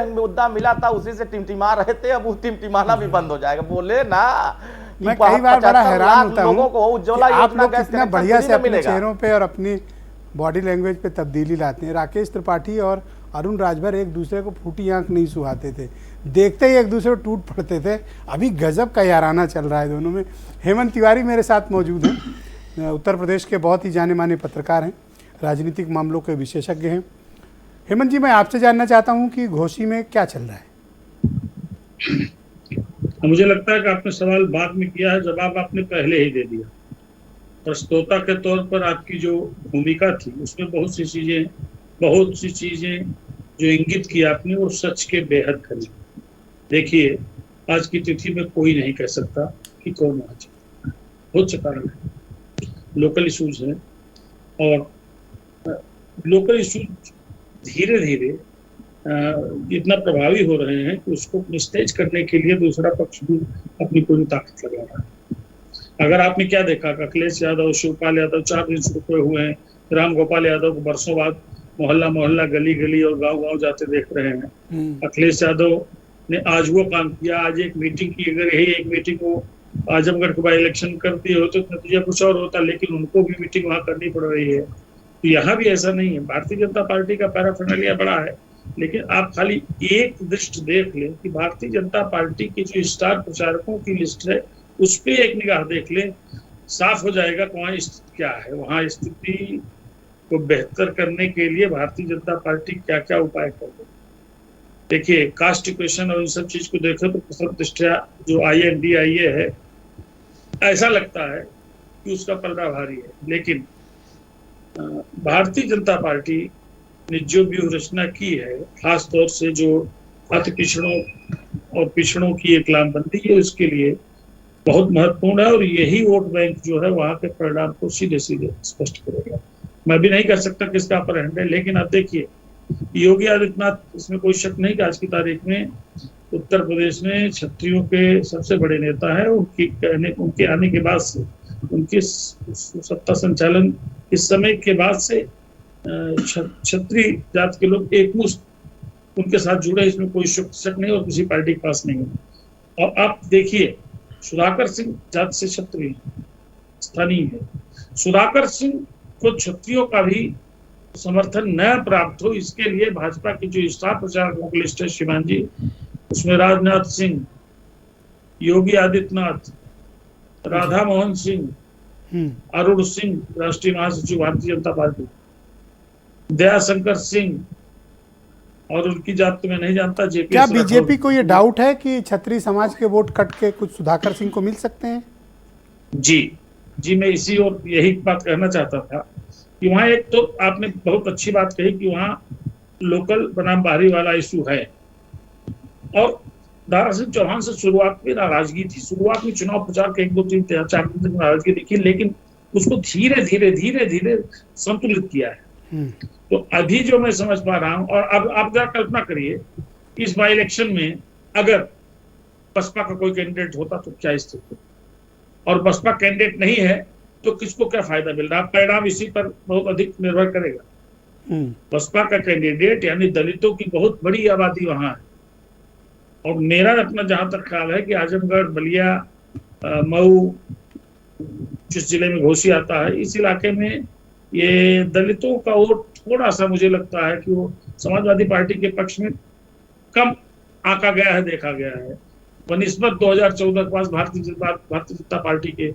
मुद्दा मिला था, उसी से टिमटिमा रहे थे, अब वो टिमटिमाना भी बंद हो जाएगा। बोले ना कि मैं कई बार बड़ा 75 हैरान लाख होता लोगों हूं को उज्ज्वला कि आप योजना लोग गैस कितना कनेक्शन बढ़िया फ्री से में अपने मिलेगा। चेहरों पे और अपनी बॉडी लैंग्वेज पे तब्दीली लाते हैं। राकेश त्रिपाठी और अरुण राजभर एक दूसरे को फूटी आंख नहीं सुहाते थे, देखते ही एक दूसरे को टूट पड़ते थे। अभी गजब का याराना चल रहा है दोनों में। हेमंत तिवारी मेरे साथ मौजूद हैं, उत्तर प्रदेश के बहुत ही जाने माने पत्रकार हैं, राजनीतिक मामलों के विशेषज्ञ हैं। हेमंत जी, मैं आपसे जानना चाहता हूं कि घोसी में क्या चल रहा है? मुझे लगता है कि आपने सवाल बाद में किया है, जवाब आपने पहले ही दे दिया। प्रस्तोता के तौर पर आपकी जो भूमिका थी उसमें बहुत सी चीजें जो इंगित की आपने वो सच के बेहद करीब। देखिए, आज की तिथि में कोई नहीं कह सकता कि कौन वहां चला। बहुत से कारण है, लोकल इशूज हैं और लोकल इशूज धीरे धीरे इतना प्रभावी हो रहे हैं कि उसको निस्तेज करने के लिए दूसरा पक्ष भी अपनी पूरी ताकत लगा रहा है। अगर आपने क्या देखा, अखिलेश यादव, शिवपाल यादव 4 दिन से रुके हुए हैं, राम गोपाल यादव को बरसों बाद मोहल्ला मोहल्ला, गली गली और गांव गांव जाते देख रहे हैं। अखिलेश यादव ने आज वो काम किया, आज एक मीटिंग की। अगर यही एक मीटिंग को आजमगढ़ के बाई इलेक्शन कर दिए होते तो नतीजा कुछ और होता, लेकिन उनको भी मीटिंग वहां करनी पड़ रही है। तो यहाँ भी ऐसा नहीं है। भारतीय जनता पार्टी का पैराफर्नालिया बड़ा है, लेकिन आप खाली एक दृष्टि देख लें कि भारतीय जनता पार्टी के जो स्टार प्रचारकों की लिस्ट है उस पर एक निगाह देख लें, साफ हो जाएगा कि वहाँ स्थिति क्या है। वहाँ स्थिति को बेहतर करने के लिए भारतीय जनता पार्टी क्या क्या उपाय कर रही है। देखिए, कास्ट इक्वेशन और इन सब चीज को देखें तो प्रथम दृष्टया जो INDIA है, ऐसा लगता है कि उसका पलड़ा भारी है। लेकिन भारतीय जनता पार्टी ने जो व्यूह रचना की है, खास तौर से जो अति पिछड़ों और पिछड़ों की एक लामबंदी है, उसके लिए बहुत महत्वपूर्ण है और यही वोट बैंक जो है वहां के परिणाम को सीधे सीधे स्पष्ट करेगा। मैं भी नहीं कह सकता किसका अपर हैंड है, लेकिन आप देखिए, योगी आदित्यनाथ, इसमें कोई शक नहीं कि आज की तारीख में उत्तर प्रदेश में क्षत्रियों के सबसे बड़े नेता है। उनके आने के बाद से, उनके सत्ता संचालन इस समय के बाद से क्षत्रिय जात के लोग एकमुश्त उनके साथ जुड़े, इसमें कोई शक नहीं और किसी पार्टी के पास नहीं है। और आप देखिए, सुधाकर सिंह जात से क्षत्रिय स्थानीय है। सुधाकर सिंह को क्षत्रियों का भी समर्थन न प्राप्त हो, इसके लिए भाजपा की जो स्टार प्रचारकों की लिस्ट है शिवान जी, उसमें राजनाथ सिंह, योगी आदित्यनाथ, राधा मोहन सिंह, अरुण सिंह राष्ट्रीय महासचिव भारतीय जनता पार्टी, दयाशंकर सिंह, और उनकी जात तो मैं नहीं जानता, जेपी। क्या बीजेपी को ये डाउट है कि क्षत्रिय समाज के वोट कट के कुछ सुधाकर सिंह को मिल सकते हैं? जी, मैं इसी और यही बात कहना चाहता था कि वहाँ एक तो आपने बहुत अच्छी बात कही कि वहाँ लोकल बनाम बाहरी वाला इशू है और दारा सिंह चौहान से शुरुआत में नाराजगी थी। शुरुआत में चुनाव प्रचार के 1 2 3 4 दिन तक नाराजगी दिखी, लेकिन उसको धीरे धीरे संतुलित किया है। तो अभी जो मैं समझ पा रहा हूं, और अब आप जरा कल्पना करिए, इस बाई इलेक्शन में अगर बसपा का कोई कैंडिडेट होता तो क्या स्थिति, और बसपा कैंडिडेट नहीं है तो किसको क्या फायदा मिल रहा है? परिणाम इसी पर बहुत अधिक निर्भर करेगा। बसपा का कैंडिडेट यानी दलितों की बहुत बड़ी आबादी वहां है, और मेरा अपना जहां तक ख्याल है कि आजमगढ़, बलिया, मऊ, जिस जिले में घोसी आता है, इस इलाके में ये दलितों का वोट थोड़ा सा मुझे लगता है कि वो समाजवादी पार्टी के पक्ष में कम आंका गया है, देखा गया है बनिस्बत 2014 के पास भारतीय जनता पार्टी के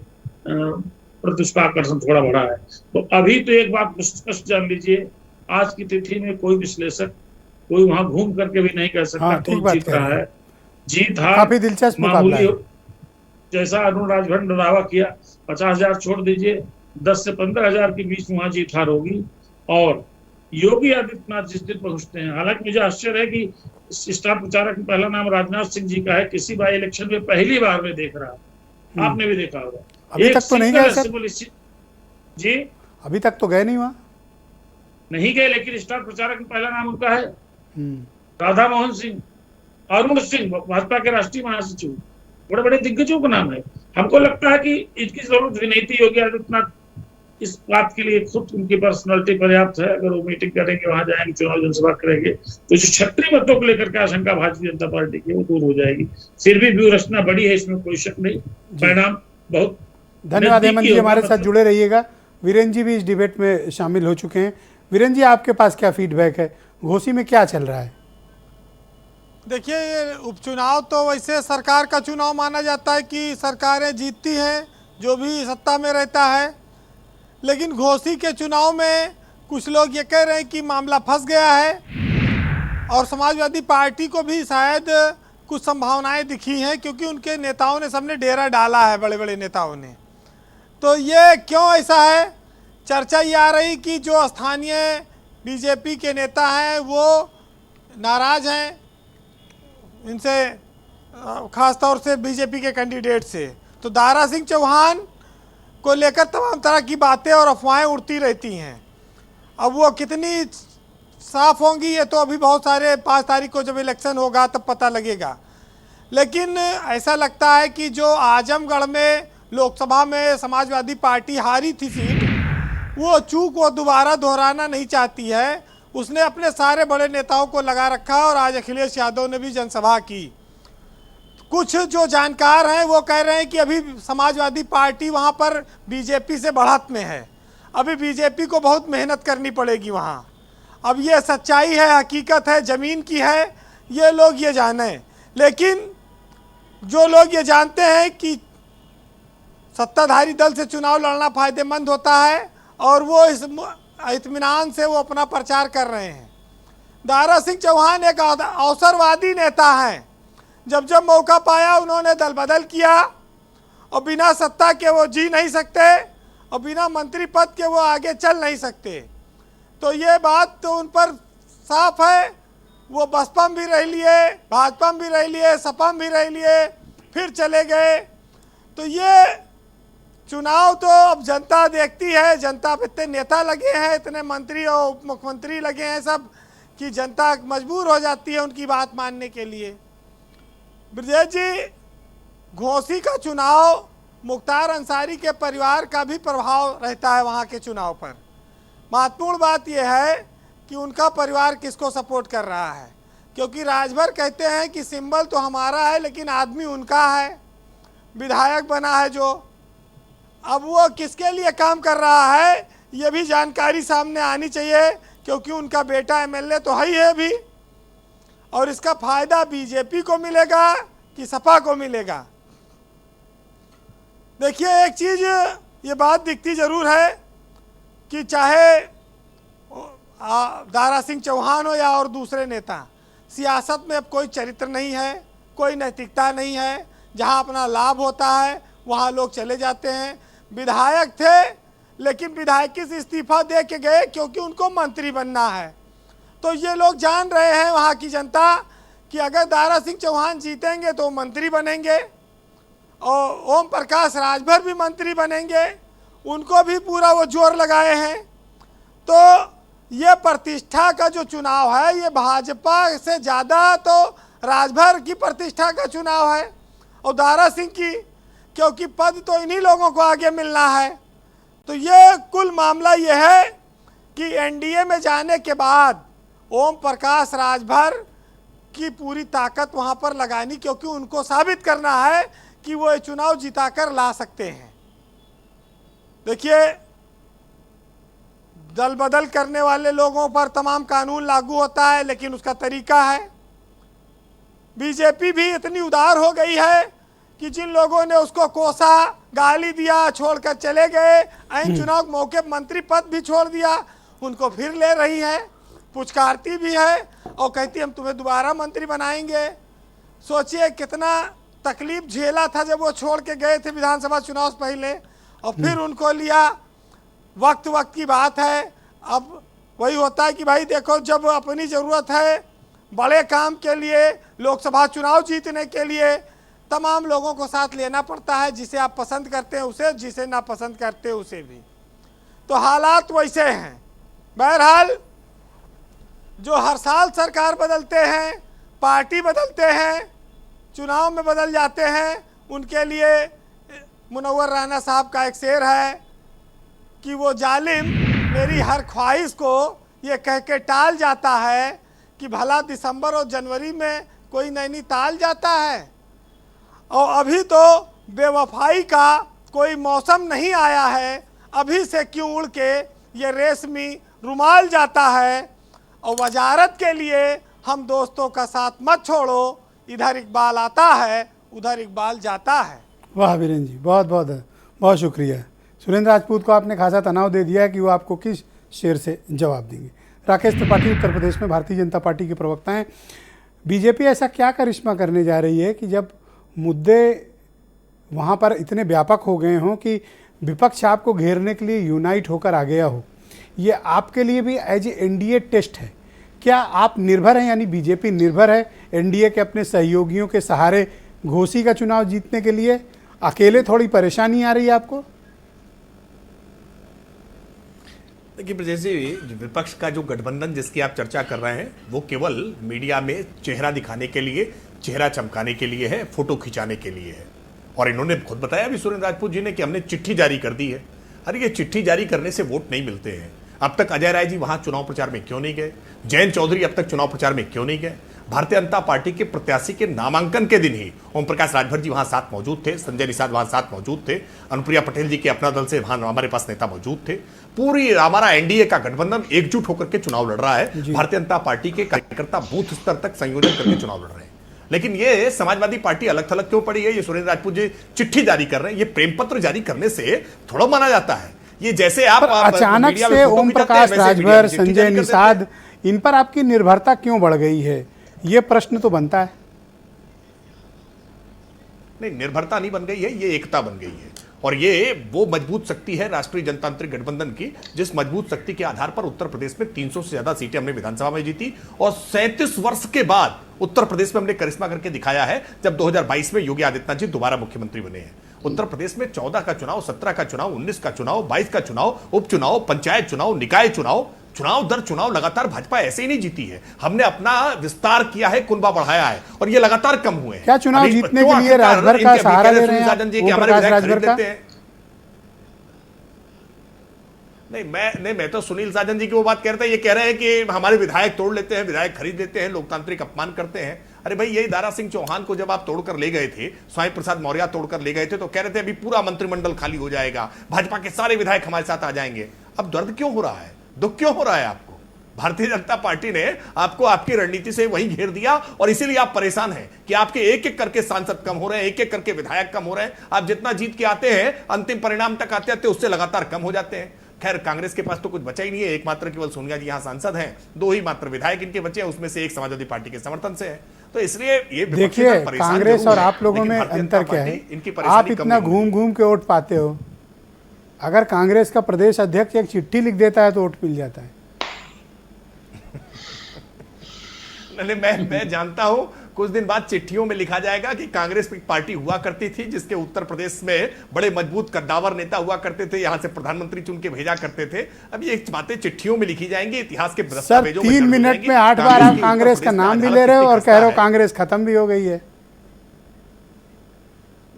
प्रति उसका आकर्षण थोड़ा बढ़ा है। तो अभी तो एक बात स्पष्ट जान लीजिए, आज की तिथि में कोई विश्लेषक कोई वहां घूम करके भी नहीं कह सकता कौन जीत रहा है। जीत हार काफी दिलचस्प मुकाबला है। जैसा अरुण राजभर ने दावा किया, 50,000 छोड़ दीजिए, 10 से 15,000 के बीच में वहां जीत हार होगी। और योगी आदित्यनाथ जिस दिन पहुंचते हैं, हालांकि मुझे आश्चर्य है कि स्टार प्रचारक में पहला नाम राजनाथ सिंह जी का है, किसी बाई इलेक्शन में पहली बार में देख रहा है, आपने भी देखा होगा। अभी तक तो नहीं गए सर जी, अभी तक तो गए नहीं वहां, नहीं गए, लेकिन स्टार प्रचारक में पहला नाम उनका है। राधा मोहन सिंह, अरुण सिंह, भाजपा के राष्ट्रीय महासचिव, बड़े बड़े दिग्गजों का नाम है। हमको लगता है कि इसकी जरूरत भी नहीं थी। योगी आदित्यनाथ इस बात के लिए खुद उनकी पर्सनालिटी पर्याप्त है, अगर वो मीटिंग करेंगे, वहां जाएंगे, चुनाव जनसभा करेंगे, तो जो क्षत्रिय मतों को लेकर के आशंका भारतीय जनता पार्टी की वो दूर हो जाएगी। फिर भी व्यू रचना बड़ी है, इसमें कोई शक नहीं, परिणाम बहुत। धन्यवाद हेमंत जी, हमारे साथ जुड़े रहिएगा। वीरेंद्र जी भी इस डिबेट में शामिल हो चुके हैं। वीरेंद्र जी, आपके पास क्या फीडबैक है, घोसी में क्या चल रहा है? देखिए, ये उपचुनाव तो वैसे सरकार का चुनाव माना जाता है कि सरकारें जीतती हैं जो भी सत्ता में रहता है, लेकिन घोसी के चुनाव में कुछ लोग ये कह रहे हैं कि मामला फंस गया है, और समाजवादी पार्टी को भी शायद कुछ संभावनाएं दिखी हैं, क्योंकि उनके नेताओं ने सबने डेरा डाला है, बड़े बड़े नेताओं ने। तो ये क्यों ऐसा है? चर्चा ये आ रही कि जो स्थानीय बीजेपी के नेता हैं वो नाराज़ हैं इनसे, ख़ास तौर से बीजेपी के कैंडिडेट से। तो दारा सिंह चौहान को लेकर तमाम तरह की बातें और अफवाहें उड़ती रहती हैं। अब वो कितनी साफ होंगी ये तो अभी बहुत सारे 5 तारीख को जब इलेक्शन होगा तब पता लगेगा। लेकिन ऐसा लगता है कि जो आजमगढ़ में लोकसभा में समाजवादी पार्टी हारी थी सीट, वो चूक वो दोबारा दोहराना नहीं चाहती है। उसने अपने सारे बड़े नेताओं को लगा रखा, और आज अखिलेश यादव ने भी जनसभा की। कुछ जो जानकार हैं वो कह रहे हैं कि अभी समाजवादी पार्टी वहाँ पर बीजेपी से बढ़त में है, अभी बीजेपी को बहुत मेहनत करनी पड़ेगी वहाँ। अब ये सच्चाई है, हकीकत है, ज़मीन की है, ये लोग ये जाने। लेकिन जो लोग ये जानते हैं कि सत्ताधारी दल से चुनाव लड़ना फ़ायदेमंद होता है, और वो इस इत्मीनान से वो अपना प्रचार कर रहे हैं। दारा सिंह चौहान एक अवसरवादी नेता हैं, जब जब मौका पाया उन्होंने दल बदल किया, और बिना सत्ता के वो जी नहीं सकते, और बिना मंत्री पद के वो आगे चल नहीं सकते। तो ये बात तो उन पर साफ है। वो बसपा में भी रह लिए, भाजपा में भी रह लिए, सपा में भी रह लिए, फिर चले गए। तो ये चुनाव तो अब जनता देखती है। जनता पे इतने नेता लगे हैं, इतने मंत्री और उप मुख्यमंत्री लगे हैं सब, कि जनता मजबूर हो जाती है उनकी बात मानने के लिए। ब्रजेश जी, घोसी का चुनाव मुख्तार अंसारी के परिवार का भी प्रभाव रहता है वहाँ के चुनाव पर। महत्वपूर्ण बात यह है कि उनका परिवार किसको सपोर्ट कर रहा है, क्योंकि राजभर कहते हैं कि सिंबल तो हमारा है लेकिन आदमी उनका है, विधायक बना है जो। अब वो किसके लिए काम कर रहा है ये भी जानकारी सामने आनी चाहिए, क्योंकि उनका बेटा एमएलए तो है ही है भी, और इसका फायदा बीजेपी को मिलेगा कि सपा को मिलेगा। देखिए, एक चीज़ ये बात दिखती ज़रूर है कि चाहे दारा सिंह चौहान हो या और दूसरे नेता, सियासत में अब कोई चरित्र नहीं है, कोई नैतिकता नहीं है। जहां अपना लाभ होता है वहां लोग चले जाते हैं। विधायक थे, लेकिन विधायकी से इस्तीफा दे के गए क्योंकि उनको मंत्री बनना है। तो ये लोग जान रहे हैं, वहाँ की जनता, कि अगर दारा सिंह चौहान जीतेंगे तो मंत्री बनेंगे, और ओम प्रकाश राजभर भी मंत्री बनेंगे, उनको भी पूरा वो जोर लगाए हैं। तो ये प्रतिष्ठा का जो चुनाव है, ये भाजपा से ज़्यादा तो राजभर की प्रतिष्ठा का चुनाव है और दारा सिंह की, क्योंकि पद तो इन्हीं लोगों को आगे मिलना है। तो ये कुल मामला ये है कि एनडीए में जाने के बाद ओम प्रकाश राजभर की पूरी ताकत वहां पर लगानी, क्योंकि उनको साबित करना है कि वो ये चुनाव जिताकर ला सकते हैं। देखिए, दल बदल करने वाले लोगों पर तमाम कानून लागू होता है, लेकिन उसका तरीका है। बीजेपी भी इतनी उदार हो गई है कि जिन लोगों ने उसको कोसा, गाली दिया, छोड़कर चले गए, ऐन चुनाव मौके मंत्री पद भी छोड़ दिया, उनको फिर ले रही है, पुचकारती भी है और कहती हम तुम्हें दोबारा मंत्री बनाएंगे। सोचिए कितना तकलीफ झेला था जब वो छोड़ के गए थे विधानसभा चुनाव से पहले, और फिर उनको लिया। वक्त वक्त की बात है। अब वही होता है कि भाई देखो, जब अपनी ज़रूरत है बड़े काम के लिए, लोकसभा चुनाव जीतने के लिए, तमाम लोगों को साथ लेना पड़ता है, जिसे आप पसंद करते हैं उसे, जिसे ना पसंद करते उसे भी। तो हालात वैसे हैं। बहरहाल, जो हर साल सरकार बदलते हैं, पार्टी बदलते हैं, चुनाव में बदल जाते हैं, उनके लिए मुनव्वर राना साहब का एक शेर है कि वो जालिम मेरी हर ख्वाहिश को ये कह के टाल जाता है कि भला दिसंबर और जनवरी में कोई नैनीताल जाता है। और अभी तो बेवफाई का कोई मौसम नहीं आया है, अभी से क्यों उड़ के ये रेशमी रुमाल जाता है। और वजारत के लिए हम दोस्तों का साथ मत छोड़ो, इधर इकबाल आता है उधर इकबाल जाता है। वाह वीरेंद्र जी, बहुत बहुत बहुत शुक्रिया। सुरेंद्र राजपूत को आपने खासा तनाव दे दिया है कि वो आपको किस शेर से जवाब देंगे। राकेश त्रिपाठी उत्तर प्रदेश में भारतीय जनता पार्टी के प्रवक्ता हैं। बीजेपी ऐसा क्या करिश्मा करने जा रही है कि जब मुद्दे वहाँ पर इतने व्यापक हो गए हों कि विपक्ष आपको घेरने के लिए यूनाइट होकर आ गया हो? ये आपके लिए भी एज ए एनडीए टेस्ट है। क्या आप निर्भर हैं, यानी बीजेपी निर्भर है एनडीए के अपने सहयोगियों के सहारे घोसी का चुनाव जीतने के लिए? अकेले थोड़ी परेशानी आ रही है आपको? देखिए जैसे विपक्ष का जो गठबंधन जिसकी आप चर्चा कर रहे हैं, वो केवल मीडिया में चेहरा दिखाने के लिए, चेहरा चमकाने के लिए है, फोटो खिंचाने के लिए है। और इन्होंने खुद बताया भी सुरेंद्र राजपूत जी ने कि हमने चिट्ठी जारी कर दी है। अरे ये चिट्ठी जारी करने से वोट नहीं मिलते हैं। अब तक अजय राय जी वहां चुनाव प्रचार में क्यों नहीं गए? जयंत चौधरी अब तक चुनाव प्रचार में क्यों नहीं गए? भारतीय जनता पार्टी के प्रत्याशी के नामांकन के दिन ही ओम प्रकाश राजभर जी वहां साथ मौजूद थे, संजय निषाद वहां साथ मौजूद थे, अनुप्रिया पटेल जी के अपना दल से वहां हमारे पास नेता मौजूद थे। पूरी हमारा एनडीए का गठबंधन एकजुट होकर के चुनाव लड़ रहा है। भारतीय जनता पार्टी के कार्यकर्ता बूथ स्तर तक संयोजन करके चुनाव लड़ रहे हैं। लेकिन ये समाजवादी पार्टी अलग थलग क्यों पड़ी है? ये सुरेंद्र राजपूत जी चिट्ठी जारी कर रहे हैं। ये प्रेम पत्र जारी करने से थोड़ा माना जाता है। ये जैसे आप अचानक से ओम प्रकाश राजभर, संजय निषाद, इन पर आपकी निर्भरता क्यों बढ़ गई है? ये प्रश्न तो बनता है। नहीं, निर्भरता नहीं बन गई है, ये एकता बन गई है। और ये वो मजबूत शक्ति है राष्ट्रीय जनतांत्रिक गठबंधन की, जिस मजबूत शक्ति के आधार पर उत्तर प्रदेश में 300 से ज्यादा सीटें हमने विधानसभा में जीती। और 37 वर्ष के बाद उत्तर प्रदेश में हमने करिश्मा करके दिखाया है, जब 2022 में योगी आदित्यनाथ जी दोबारा मुख्यमंत्री बने हैं। उत्तर प्रदेश में 14 का चुनाव, 17 का चुनाव, 19 का चुनाव, 22 का चुनाव, उपचुनाव, पंचायत चुनाव, निकाय चुनाव, चुनाव दर चुनाव लगातार भाजपा ऐसे ही नहीं जीती है। हमने अपना विस्तार किया है, कुनबा बढ़ाया है, और ये लगातार कम हुए हैं। क्या चुनाव जीतने के लिए राजभर का सहारा ले रहे हैं ओम प्रकाश राजभर का? नहीं, मैं तो सुनील साजन जी की वो बात कह रहा था। ये कह रहे हैं कि हमारे विधायक तोड़ लेते हैं, विधायक खरीद लेते हैं, लोकतांत्रिक अपमान करते हैं। अरे भाई, यही दारा सिंह चौहान को जब आप तोड़कर ले गए थे, स्वामी प्रसाद मौर्य तोड़कर ले गए थे, तो कह रहे थे अभी पूरा मंत्रिमंडल खाली हो जाएगा, भाजपा के सारे विधायक हमारे साथ आ जाएंगे। अब दर्द क्यों हो रहा है, दुख क्यों हो रहा है आपको? भारतीय जनता पार्टी ने आपको आपकी रणनीति से वहीं घेर दिया, और इसीलिए आप परेशान हैं कि आपके एक एक करके सांसद कम हो रहे हैं, एक एक करके विधायक कम हो रहे हैं। आप जितना जीत के आते हैं, अंतिम परिणाम तक आते आते उससे लगातार कम हो जाते हैं। खैर, कांग्रेस के पास तो कुछ बचा ही नहीं है। एकमात्र केवल सोनिया जी यहाँ सांसद हैं, 2 ही मात्र विधायक इनके बचे हैं, उसमें से एक समाजवादी पार्टी के समर्थन से है। तो इसलिए ये देखिए, कांग्रेस और आप लोगों में अंतर क्या है? आप इतना घूम घूम के वोट पाते हो। अगर कांग्रेस का प्रदेश अध्यक्ष एक चिट्ठी लिख देता है तो वोट मिल जाता है। मैं जानता हूं, कुछ दिन बाद चिट्ठियों में लिखा जाएगा कि कांग्रेस एक पार्टी हुआ करती थी जिसके उत्तर प्रदेश में बड़े मजबूत कद्दावर नेता हुआ करते थे, यहां से प्रधानमंत्री चुन के भेजा करते थे। अब ये बातें चिट्ठियों में लिखी जाएंगी, इतिहास के दस्तावेजों में। 3 मिनट में 8 बार आप कांग्रेस का नाम भी ले रहे हो और कह रहे हो कांग्रेस खत्म भी हो गई है।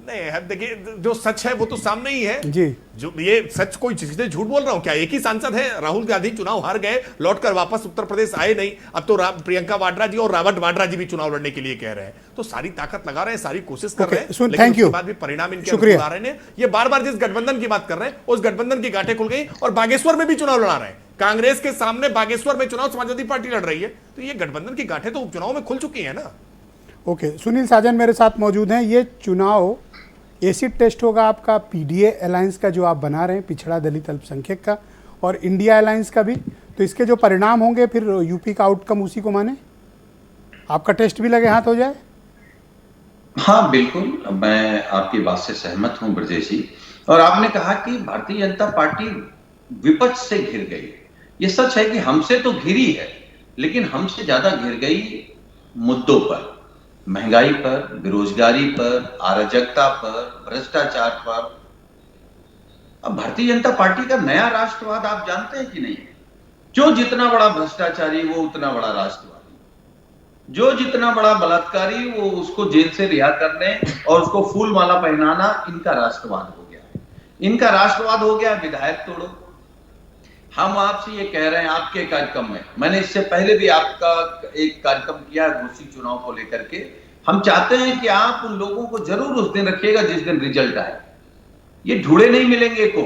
नहीं है, देखिए जो सच है वो तो सामने ही है जी। जो ये सच, कोई चीजें झूठ बोल रहा हूं क्या? एक ही सांसद है, राहुल गांधी चुनाव हार गए, लौटकर वापस उत्तर प्रदेश आए नहीं, अब तो प्रियंका वाड्रा जी और रावत वाड्रा जी भी चुनाव लड़ने के लिए कह रहे हैं, तो सारी ताकत लगा रहे हैं, सारी कोशिश कर रहे हैं, लेकिन थैंक यू, उसके बाद भी परिणाम इनके अनुकूल आ रहे हैं। ये बार बार जिस गठबंधन की बात कर रहे हैं उस गठबंधन की गांठें खुल गई और बागेश्वर में भी चुनाव लड़ा रहे हैं, कांग्रेस के सामने बागेश्वर में चुनाव समाजवादी पार्टी लड़ रही है, तो ये गठबंधन की गांठें तो उपचुनाव में खुल चुकी है ना। ओके, सुनील साजन मेरे साथ मौजूद हैं। ये चुनाव एसिड टेस्ट होगा आपका पीडीए अलायंस का जो आप बना रहे हैं, पिछड़ा दलित अल्पसंख्यक का, और इंडिया अलायंस का भी, तो इसके जो परिणाम होंगे फिर यूपी का आउटकम उसी को माने, आपका टेस्ट भी लगे हाथ हो जाए। हाँ बिल्कुल, मैं आपकी बात से सहमत हूं ब्रजेश जी। और आपने कहा कि भारतीय जनता पार्टी विपक्ष से घिर गई, ये सच है कि हमसे तो घिरी है, लेकिन हमसे ज्यादा घिर गई मुद्दों पर, महंगाई पर, बेरोजगारी पर, अराजकता पर, भ्रष्टाचार पर। अब भारतीय जनता पार्टी का नया राष्ट्रवाद आप जानते हैं कि नहीं? जो जितना बड़ा भ्रष्टाचारी वो उतना बड़ा राष्ट्रवादी, जो जितना बड़ा बलात्कारी वो उसको जेल से रिहा करने और उसको फूल माला पहनाना इनका राष्ट्रवाद हो गया है। इनका राष्ट्रवाद हो गया विधायक तोड़ो। हम आपसे ये कह रहे हैं, आपके कार्यक्रम में मैंने इससे पहले भी आपका एक कार्यक्रम किया है घोसी चुनाव को लेकर के, हम चाहते हैं कि आप उन लोगों को जरूर उस दिन रखिएगा जिस दिन रिजल्ट आए। ये ढूंढे नहीं मिलेंगे को,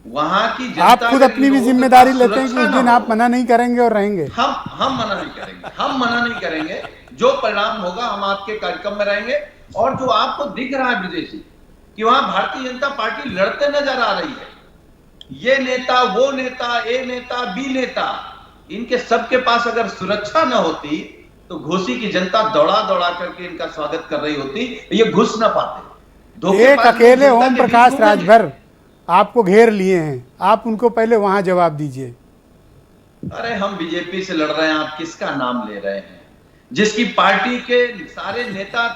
वहां की जनता, आप खुद अपनी भी जिम्मेदारी लेते हैं कि उस दिन आप मना नहीं करेंगे और रहेंगे। हम मना नहीं करेंगे, हम मना नहीं करेंगे, जो परिणाम होगा हम आपके कार्यक्रम में रहेंगे। और जो आपको दिख रहा है विदेशी कि वहां भारतीय जनता पार्टी लड़ते नजर आ रही है, ये नेता वो नेता, ए नेता बी नेता, इनके सबके पास अगर सुरक्षा न होती तो घोसी की जनता दौड़ा दौड़ा करके इनका स्वागत कर रही होती, ये घुस ना पाते। एक अकेले ओम प्रकाश राजभर आपको घेर लिए हैं, आप उनको पहले वहां जवाब दीजिए। अरे हम बीजेपी से लड़ रहे हैं, आप किसका नाम ले रहे हैं? जिसकी पार्टी के सारे नेता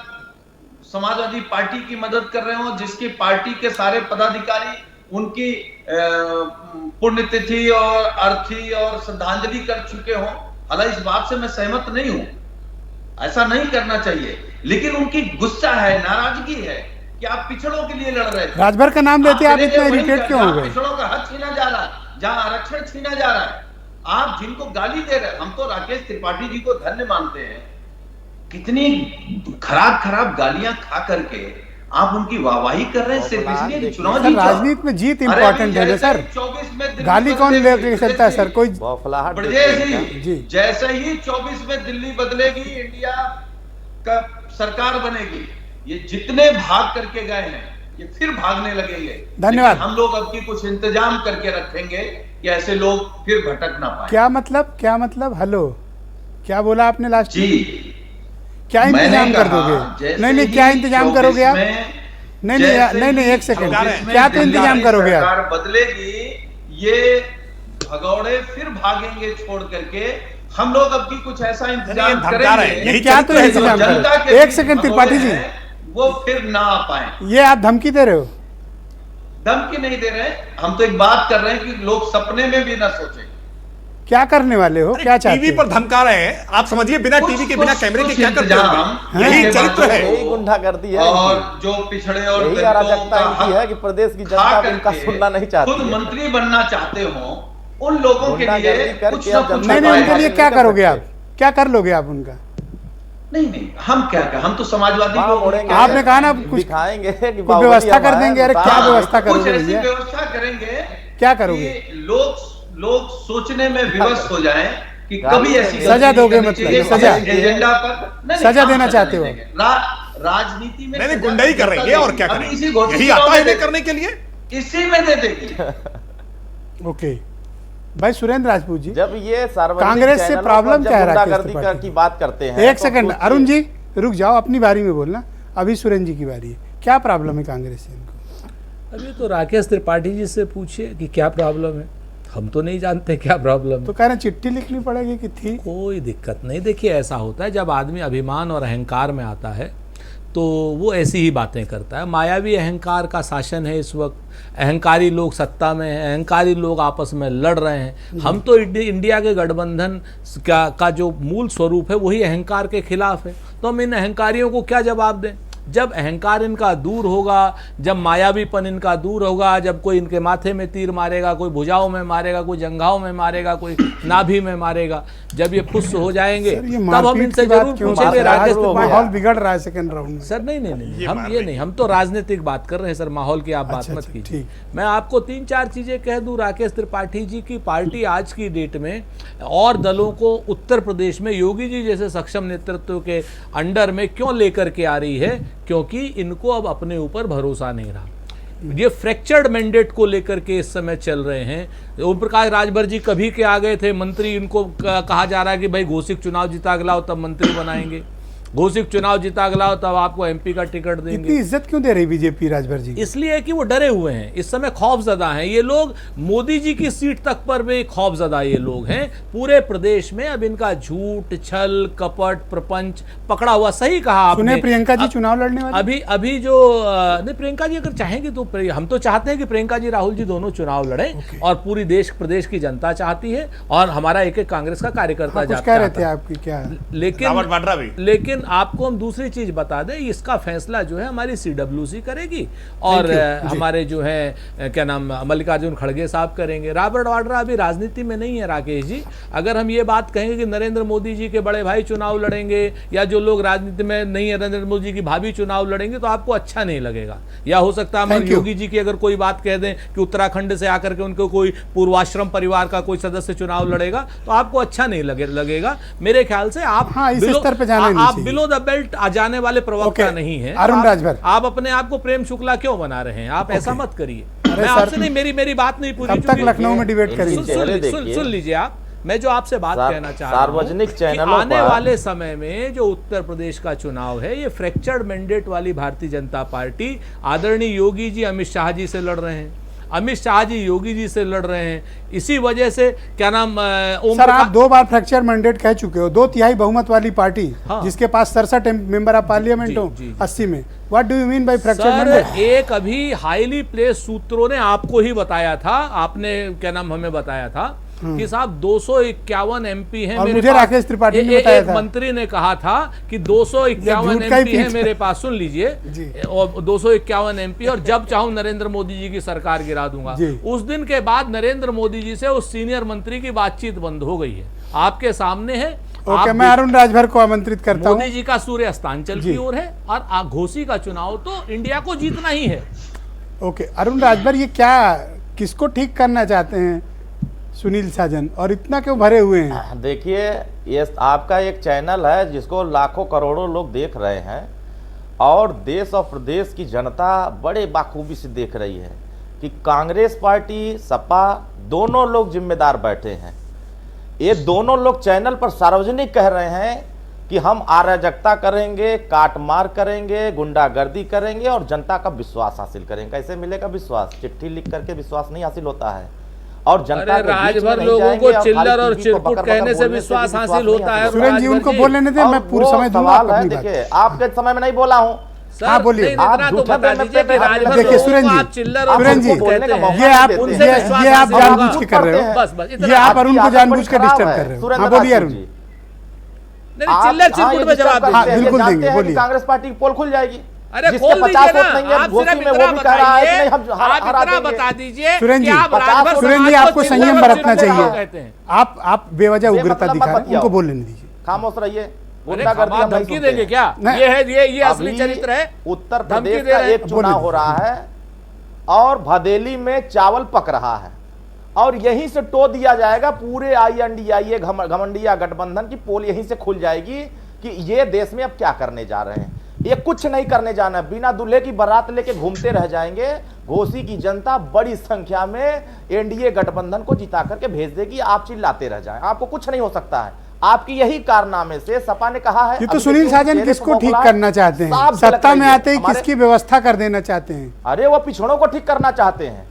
समाजवादी पार्टी की मदद कर रहे हो, जिसकी पार्टी के सारे पदाधिकारी उनकी पुण्यतिथि और अर्थी और श्रद्धांजलि कर चुके हो। हालांकि इस बात से मैं सहमत नहीं हूं, ऐसा नहीं करना चाहिए, लेकिन उनकी गुस्सा है, नाराजगी है कि आप पिछड़ों के लिए लड़ रहे थे। राजभर का नाम लेते आप इतना इरिटेट क्यों हो गए? पिछड़ों का हक छीना जा रहा है, जहां आरक्षण छीना जा रहा है, आप जिनको गाली दे रहे हैं। हम तो राकेश त्रिपाठी जी को धन्य मानते हैं, कितनी खराब खराब गालियां खा करके आप उनकी वाहवाही कर रहे हैं सिर्फ इसलिए कि चुनाव जीत। राजनीति में जीत इंपॉर्टेंट है सर, गाली कौन लेके चलता है सर? कोई ब्रजेश जी, जैसे ही 24 में दिल्ली बदलेगी, इंडिया का सरकार बनेगी, ये जितने भाग करके गए हैं ये फिर भागने लगेंगे। धन्यवाद। हम लोग अब की कुछ इंतजाम करके रखेंगे कि ऐसे लोग फिर भटक ना पाए। क्या मतलब? हेलो, क्या बोला आपने लास्ट जी? क्या इंतजाम कर दोगे? नहीं, क्या इंतजाम करोगे आप? नहीं, एक सेकंड, क्या तो इंतजाम करोगे आप? सरकार बदलेगी, ये भगौड़े फिर भागेंगे छोड़ करके। हम लोग अब की कुछ ऐसा इंतजाम करेंगे, क्या तो इंतजाम करोगे? एक सेकंड त्रिपाठी जी, वो फिर ना आ पाए। ये आप धमकी दे रहे हो? धमकी नहीं दे रहे, हम तो एक बात कर रहे हैं कि लोग सपने में भी ना सोचें। क्या करने वाले हो? क्या चाहते टीवी पर धमका रहे हैं, आप समझिए बिना टीवी के, बिना कैमरे के क्या करते हैं? यही चरित्र है, यही गुंडागर्दी है। और जो पिछड़े और यही अराजकता इनकी है कि प्रदेश की जनता इनका सुनना नहीं चाहती। खुद मंत्री बनना चाहते हो उन लोगों के लिए कुछ ना कुछ। नहीं, उनके लिए क्या करोगे आप? क्या कर लोगे आप उनका? नहीं, हम क्या कर, हम तो समाजवादी लोग। आपने कहा ना कुछ दिखाएंगे, कुछ व्यवस्था कर देंगे। अरे क्या व्यवस्था करोगे? कुछ ऐसी व्यवस्था करेंगे, क्या करोगे? लोग सोचने में विवश हो जाएं कि कभी ऐसी सजा दोगे, मतलब सजा, एजेंडा पर सजा देना चाहते हो? राजनीति में नहीं, गुंडाई करेंगे और क्या करेंगे? यही आता है इन्हें करने के लिए, इसी में दे देगी। ओके भाई सुरेंद्र राजपूत जी, जब ये कांग्रेस से प्रॉब्लम क्या है? राकेश की बात करते हैं, एक सेकंड अरुण जी रुक जाओ, अपनी बारी में बोलना, अभी सुरेंद्र जी की बारी है। क्या प्रॉब्लम है कांग्रेस से इनको? अभी तो राकेश त्रिपाठी जी से पूछिए कि क्या प्रॉब्लम है, हम तो नहीं जानते क्या प्रॉब्लम है। तो कह रहे चिट्ठी लिखनी पड़ेगी कि थी? कोई दिक्कत नहीं। देखिए ऐसा होता है जब आदमी अभिमान और अहंकार में आता है तो वो ऐसी ही बातें करता है। मायावी अहंकार का शासन है इस वक्त, अहंकारी लोग सत्ता में हैं, अहंकारी लोग आपस में लड़ रहे हैं। हम तो इंडिया के गठबंधन का जो मूल स्वरूप है वही अहंकार के खिलाफ है, तो हम इन अहंकारियों को क्या जवाब दें? जब अहंकार इनका दूर होगा, जब मायावीपन इनका दूर होगा, जब कोई इनके माथे में तीर मारेगा, कोई भुजाओं में मारेगा, कोई जंघाओं में मारेगा, कोई नाभि में मारेगा, जब ये फुस हो जाएंगे तब हम इनसे जरूर पूछेंगे राकेश माहौल बिगड़ रहा है सेकंड राउंड में। सर नहीं हम ये नहीं, हम तो राजनीतिक बात कर रहे हैं सर, माहौल की आप बात मत कीजिए। मैं आपको 3-4 चीजें कह दूं, राकेश त्रिपाठी जी की पार्टी आज की डेट में और दलों को उत्तर प्रदेश में योगी जी जैसे सक्षम नेतृत्व के अंडर में क्यों लेकर के आ रही है, क्योंकि इनको अब अपने ऊपर भरोसा नहीं रहा। ये फ्रैक्चर्ड मैंडेट को लेकर के इस समय चल रहे हैं। ओम प्रकाश राजभर जी कभी के आ गए थे मंत्री, इनको कहा जा रहा है कि भाई घोषित चुनाव जिता गलाओ तब मंत्री बनाएंगे, घोषित चुनाव जीता गलाओ तब आपको एमपी का टिकट देंगे। इतनी इज्जत क्यों दे रही बीजेपी राजभर जी? इसलिए कि वो डरे हुए हैं, इस समय खौफजदा हैं ये लोग। मोदी जी की सीट तक पर भी खौफजदा ये लोग हैं। पूरे प्रदेश में अब इनका झूठ, छल, कपट, प्रपंच पकड़ा हुआ। सही कहा आपने। सुने प्रियंका जी चुनाव लड़ने वाली? अभी जो नहीं, प्रियंका जी अगर चाहेंगे तो हम तो चाहते हैं कि प्रियंका जी राहुल जी दोनों चुनाव लड़ें और पूरी देश प्रदेश की जनता चाहती है और हमारा एक एक कांग्रेस का कार्यकर्ता जाता है। रहते हैं आपकी क्या? लेकिन आपको हम दूसरी चीज बता दें, इसका फैसला जो है हमारी सीडब्ल्यूसी करेगी और हमारे जो है क्या नाम मल्लिकार्जुन खड़गे साहब करेंगे। रॉबर्ट वाड्रा अभी राजनीति में नहीं है राकेश जी। अगर हम ये बात कहेंगे कि नरेंद्र मोदी जी के बड़े भाई चुनाव लड़ेंगे या जो लोग राजनीति में नहीं है नरेंद्र मोदी जी की भाभी चुनाव लड़ेंगे तो आपको अच्छा नहीं लगेगा। या हो सकता है हमारे योगी जी की अगर कोई बात कह दें कि उत्तराखंड से आकर के उनको कोई पूर्वाश्रम परिवार का कोई सदस्य चुनाव लड़ेगा तो आपको अच्छा नहीं लगेगा। मेरे ख्याल से आप बिलो द बेल्ट आ जाने वाले प्रवक्ता नहीं है। अरुण राजभर, आप अपने आप को प्रेम शुक्ला क्यों बना रहे हैं? आप ऐसा मत करिए। मैं आपसे नहीं, मेरी बात नहीं पूरी। कब तक लखनऊ में डिबेट करेंगे? सुन लीजिए आप, मैं जो आपसे बात कहना चाह रहा हूं, सार्वजनिक चैनलों आने वाले समय में जो उत्तर प्रदेश का चुनाव है ये फ्रैक्चर्ड मैंडेट वाली भारतीय जनता पार्टी आदरणीय योगी जी अमित शाह जी से लड़ रहे हैं। अमित शाह जी योगी जी से लड़ रहे हैं। इसी वजह से क्या नाम सर, आप 2 बार फ्रैक्चर मैंडेट कह चुके हो। 2/3 बहुमत वाली पार्टी जिसके पास 67 मेंबर ऑफ पार्लियामेंट हो 80 में। What do you mean by fracture mandate? एक अभी हाईली प्लेस सूत्रों ने आपको ही बताया था, आपने क्या नाम हमें बताया था कि साहब 251 एमपी हैं मेरे मुझे राकेश त्रिपाठी ने बताया था। मंत्री ने कहा था कि 251 एमपी हैं मेरे पास। सुन लीजिए, और 251 एमपी और जब चाहूं नरेंद्र मोदी जी की सरकार गिरा दूंगा। उस दिन के बाद नरेंद्र मोदी जी से उस सीनियर मंत्री की बातचीत बंद हो गई है। आपके सामने है। मैं अरुण राजभर को आमंत्रित करता हूं। मोदी जी का सूर्य अस्तांचल की ओर है और घोसी का चुनाव तो इंडिया को जीतना ही है। अरुण राजभर, ये क्या किसको ठीक करना चाहते हैं सुनील साजन, और इतना क्यों भरे हुए हैं? देखिए, ये आपका एक चैनल है जिसको लाखों करोड़ों लोग देख रहे हैं और देश और प्रदेश की जनता बड़े बाखूबी से देख रही है कि कांग्रेस पार्टी, सपा दोनों लोग जिम्मेदार बैठे हैं। ये दोनों लोग चैनल पर सार्वजनिक कह रहे हैं कि हम अराजकता करेंगे, काटमार करेंगे, गुंडागर्दी करेंगे और जनता का विश्वास हासिल करेंगे। कैसे मिलेगा विश्वास? चिट्ठी लिख करके विश्वास नहीं हासिल होता है। और जनता राजभर लोगों को चिल्लर और चिरकुट कहने से विश्वास हासिल होता है। सुरेंद्र जी, उनको बोलने दें, मैं पूरा समय दूंगा। देखिए, आपके समय में नहीं बोला हूँ। हाँ, बोलिए। तो बता दीजिए कि राजभर देखिए सुरेंद्र जी, ये आप जानबूझ के कर रहे हो। बस ये आप अरुण को जानबूझ के डिस्टर्ब कर रहे हो। हाँ, बोलिए अरुण। चिल्लर चिरकुट में जवाब बिल्कुल देंगे, बोलिए। कांग्रेस पार्टी की पोल खुल जाएगी। अरे खोल दीजिए ना, आप सिर्फ इतना बताइए, आप इतना बता दीजिए। सुरेंद्र जी, आपको संयम बरतना चाहिए। आप बेवजह उग्रता दिखा रहे हैं, उनको बोलने दीजिए। खामोश रहिए। धमकी देंगे क्या? ये असली चरित्र है। उत्तर प्रदेश का एक चुनाव हो रहा है और भदेली में चावल पक रहा है और यहीं से टो दिया जाएगा। पूरे INDIA घमंडिया गठबंधन की पोल यहीं से खुल जाएगी कि ये देश में अब क्या करने जा रहे हैं। ये कुछ नहीं करने जाना, बिना दूल्हे की बारात लेके घूमते रह जाएंगे। घोसी की जनता बड़ी संख्या में NDA गठबंधन को जिता करके भेज देगी। आप चिल्लाते रह जाएं, आपको कुछ नहीं हो सकता है। आपकी यही कारनामे से सपा ने कहा है। ये तो सुनील साजन किसको ठीक करना चाहते हैं? सत्ता में आते ही किसकी व्यवस्था कर देना चाहते हैं? अरे वो पिछड़ों को ठीक करना चाहते हैं,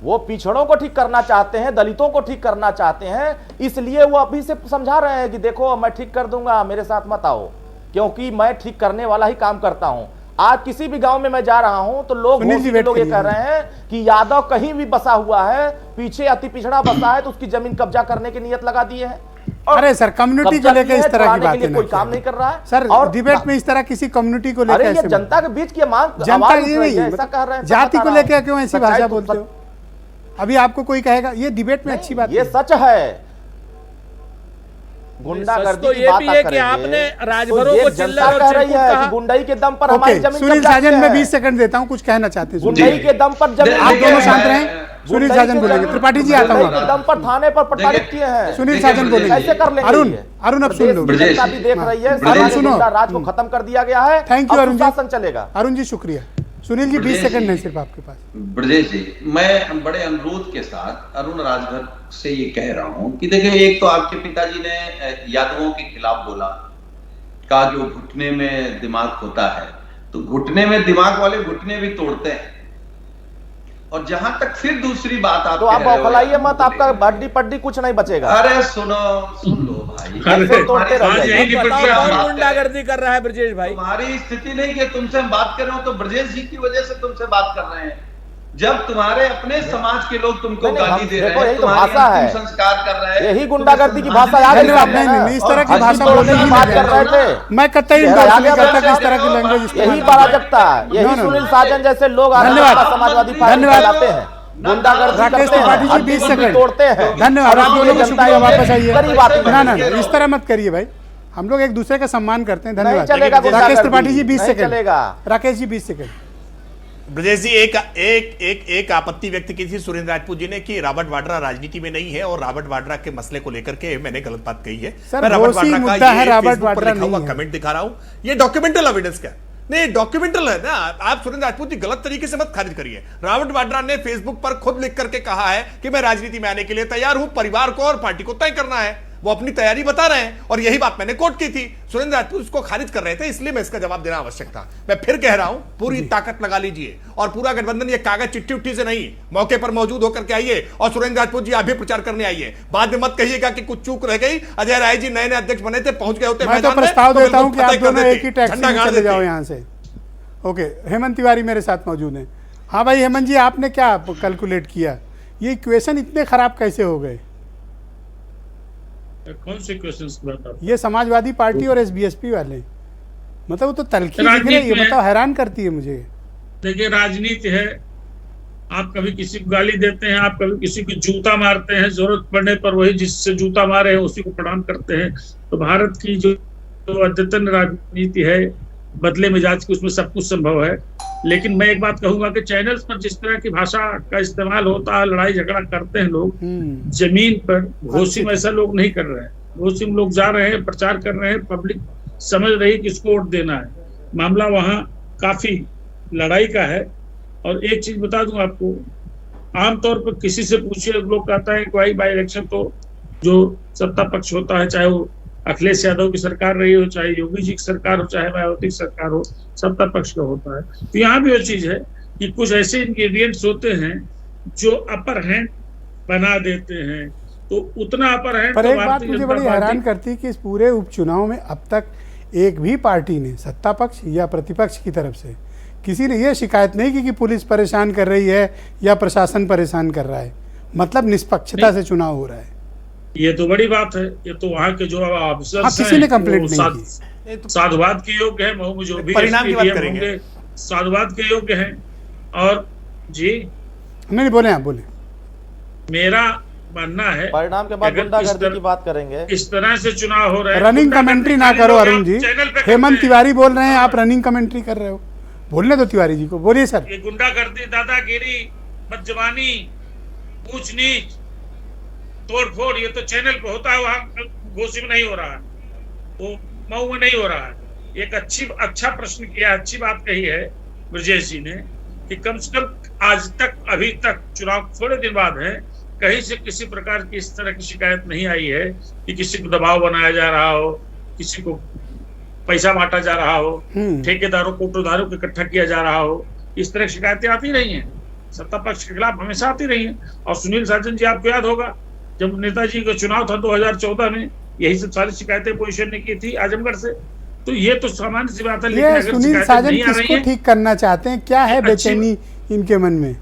वो पिछड़ों को ठीक करना चाहते हैं, दलितों को ठीक करना चाहते हैं। इसलिए वो अभी से समझा रहे हैं कि देखो मैं ठीक कर दूंगा, मेरे साथ मत आओ, क्योंकि मैं ठीक करने वाला ही काम करता हूं। आज किसी भी गांव में मैं जा रहा हूं तो लोग ये कह रहे हैं कि यादव कहीं भी बसा हुआ है, पीछे अति पिछड़ा बसा है तो उसकी जमीन कब्जा करने की नियत लगा दिए हैं। और अरे सर, कम्युनिटी को कब्जा लेकर किया इस है, तरह की छुड़ाने के बातें लिए ना कोई काम करें। नहीं कर रहा है सर, और डिबेट में इस तरह किसी कम्युनिटी को अरे लेकर ये जनता के बीच की मांग जनता आवाज ये उठ रही है, नहीं, ऐसा कह रहे हैं, जाति बता को रहा लेकर हूं। क्यों ऐसी सच्चाई भाषा तो बोलते हो? अभी आपको कोई कहेगा ये डिबेट में अच्छी बात ये नहीं। सच है। गुंडागर्दी तो की ये बात भी आप है कि करेंगे, आपने तो राजभरों ये को जनता चिल्लर और कह रही चिरकुट है कहा। कि गुंडाई के दम पर हमारी ओके, जमीन सुनील कब्जा साजन, किया मैं है। 20 सेकंड देता हूं, कुछ कहना चाहते हैं सुनील। गुंडाई के दम पर जमीन आप दोनों शांत है। रहें। सुनील गुंडाई साजन के बोलेंगे। दम- त्रिपाठी जी आता हूं गुंडाई के दम पर थाने पर प्रताड़ित किए हैं। सुनील साजन बोलेंगे। कैसे कर लेंगे अरुण, ये? अरुण अब सुन लो। प्रदेश की जनता भी देख रही है, अरुण सारे सुनो। गुंडा राज को खत्म कर दिया गया है। थैंक यू अब अरुण जी। सुशासन चलेगा। अरुण जी शुक्रिया। सुनील जी 20 सेकंड है सिर्फ आपके पास। ब्रजेश जी, मैं बड़े अनुरोध के साथ अरुण राजभर से ये कह रहा हूं कि देखिए, एक तो आपके पिताजी ने यादवों के खिलाफ बोला, कहा कि वो घुटने में दिमाग होता है, तो घुटने में दिमाग वाले घुटने भी तोड़ते हैं। और जहां तक फिर दूसरी बात आप तो आप बौखलाइए मत, आपका हड्डी पड्डी कुछ नहीं बचेगा। अरे सुन लो भाई, ऐसे तोड़ते रह जाइए। कौन गुंडागर्दी कर रहा है ब्रजेश भाई? तुम्हारी स्थिति नहीं कि तुमसे हम बात कर रहे हो, तो ब्रजेश जी की वजह से तुमसे बात कर रहे हैं। जब तुम्हारे अपने समाज के लोग तुमको गाली दे रहे देखो, हैं, यही तो तुम्हारी भाषा अंतिम है। संस्कार कर रहे हैं, यही गुंडागर्दी की भाषा याद धन्यवाद। नहीं, इस तरह की भाषा बोलने की बात कर रहे थे। मैं कतई इंडोर्स नहीं करता कि इस तरह की लैंग्वेज इस्तेमाल यही करें। अराजकता है, यही सुनील साजन जैसे लोग धन्यवाद। समाजवादी पार्टी धन्यवाद। लाते हैं, गुंडागर्दी राकेश करते त्रिपाठी हैं, जी हड्डी 20 को भी सेकंड तोड़ते हैं। धन्यवाद। आप दोनों को शुक्रिया, वापस आइए। गरीब आदमी ना ना, इस तरह मत करिए भाई, हम लोग एक दूसरे का सम्मान करते हैं। नहीं धन्यवाद। चलेगा राकेश त्रिपाठी जी 20 नहीं सेकंड। चलेगा। राकेश जी 20 सेकंड। ब्रजेश जी, एक आपत्ति व्यक्त की थी सुरेंद्र राजपूत जी ने कि रॉबर्ट वाड्रा राजनीति में नहीं है, और रॉबर्ट वाड्रा के मसले को लेकर के मैंने गलत बात कही है। सर, मैं रॉबर्ट घोषी वाड्रा मुद्दा है, ये रॉबर्ट फेसबुक पर वाड्रा लिखा हुआ नहीं है। कमेंट दिखा रहा हूं, ये डॉक्यूमेंटल एविडेंस का नहीं, डॉक्यूमेंटल है ना। आप सुरेंद्र राजपूत जी गलत तरीके से मत खारिज करिए। रॉबर्ट वाड्रा ने फेसबुक पर खुद लिख करके कहा है कि मैं राजनीति में आने के लिए तैयार हूं, परिवार को और पार्टी को तय करना है। वो अपनी तैयारी बता रहे हैं, और यही बात मैंने कोट की थी। सुरेंद्र राजपूत उसको खारिज कर रहे थे, इसलिए मैं इसका जवाब देना आवश्यक था। मैं फिर कह रहा हूं, पूरी ताकत लगा लीजिए, और पूरा गठबंधन ये कागज चिट्ठी उट्ठी से नहीं, मौके पर मौजूद होकर के आइए। और सुरेंद्र राजपूत जी आप भी प्रचार करने आइए, बाद में मत कहिएगा कि कुछ चूक रह गई। अजय राय जी नए नए अध्यक्ष बने थे, पहुंच गए होते मैं तो मैदान में, प्रस्ताव तो देता हूं बिल्कुल कि आप फतेह कर दोनों देते, एक ही टैक्सी झंडा में गाड़ चले जाओ देते। यहाँ से। ओके, हेमंत तिवारी मेरे साथ मौजूद हैं। हाँ भाई हेमंत जी, आपने क्या कैलकुलेट किया, ये इक्वेशन इतने खराब कैसे हो गए? कौन से क्वेश्चंस की बात आप? ये समाजवादी पार्टी और एसबीएसपी वाले, मतलब वो तो तलखी दिख राजनीति रही है, ये में- बताओ, हैरान करती है मुझे। देखिए, राजनीति है, आप कभी किसी को गाली देते हैं, आप कभी किसी को जूता मारते हैं, जरूरत पड़ने पर वही जिससे जूता मारे हैं उसी को प्रणाम करते हैं। तो भारत की जो अद्यतन राजनीति है, बदले मिजाज की, उसमें सब कुछ संभव है। लेकिन मैं एक बात कहूंगा कि चैनल्स पर जिस तरह की भाषा का इस्तेमाल होता है, लड़ाई झगड़ा करते हैं लोग, जमीन पर घोषी में ऐसा लोग नहीं कर रहे हैं। घोषी में लोग जा रहे हैं, प्रचार कर रहे हैं, पब्लिक समझ रही है किसको वोट देना है। मामला वहाँ काफी लड़ाई का है। और एक चीज बता दूं आपको, आमतौर पर किसी से पूछिए, लोग कहता है कि बाई इलेक्शन तो जो सत्ता पक्ष होता है, चाहे वो अखिलेश यादव की सरकार रही हो, चाहे योगी जी की सरकार हो, चाहे मायावती की सरकार हो, सत्ता पक्ष का होता है। तो यहाँ भी वो चीज है कि कुछ ऐसे इंग्रेडिएंट्स होते हैं जो अपर हैंड बना देते हैं। तो उतना अपर हैंड पर एक बात मुझे बड़ी हैरान करती है कि इस पूरे उपचुनाव में अब तक एक भी पार्टी ने, सत्ता पक्ष या प्रतिपक्ष की तरफ से, किसी ने यह शिकायत नहीं की कि पुलिस परेशान कर रही है या प्रशासन परेशान कर रहा है। मतलब निष्पक्षता से चुनाव हो रहा है। ये तो बड़ी बात है। ये तो वहाँ के जो ऑफिसर्स हाँ, किसी ने कंप्लेंट नहीं की। साधुवाद के योग्य है, मऊ में जो भी परिणाम की बात करेंगे, होंगे साधुवाद के योग्य हैं। और जी नहीं बोले, आप बोले। मेरा मानना है परिणाम के बाद गुंडागर्दी की बात करेंगे। इस तरह से चुनाव हो रहे हैं, रनिंग कमेंट्री ना करो अरुण जी। हेमंत तिवारी बोल रहे हैं, आप रनिंग कमेंट्री कर रहे हो। बोलने दो तिवारी जी को, बोलिए सर। ये गुंडागर्दी, दादागिरी, बदजबानी, ऊंच नीच, तोड़फोड़, ये तो चैनल पे होता है, वहाँ घोषी में नहीं हो रहा है, वो मऊ में नहीं हो रहा है। एक अच्छा प्रश्न किया, अच्छी बात कही है ब्रजेश जी ने कि कम से कम आज तक, अभी तक, चुनाव थोड़े दिन बाद है, कहीं से किसी प्रकार की इस तरह की शिकायत नहीं आई है कि किसी को दबाव बनाया जा रहा हो, किसी को पैसा बांटा जा रहा हो, ठेकेदारों को टोदारों को इकट्ठा किया जा रहा हो। इस तरह की शिकायतें आती रही हैं, सत्ता पक्ष के खिलाफ हमेशा आती रही हैं। और सुनील साजन जी, आपको याद होगा जब नेताजी का चुनाव था 2014 में, यही सब सारी शिकायतें पोजीशन ने की थी आजमगढ़ से। तो ये तो सामान्य सी बात है। लेकिन ये अगर सुनील साजन किसको ठीक करना चाहते हैं? क्या है बेचैनी इनके मन में,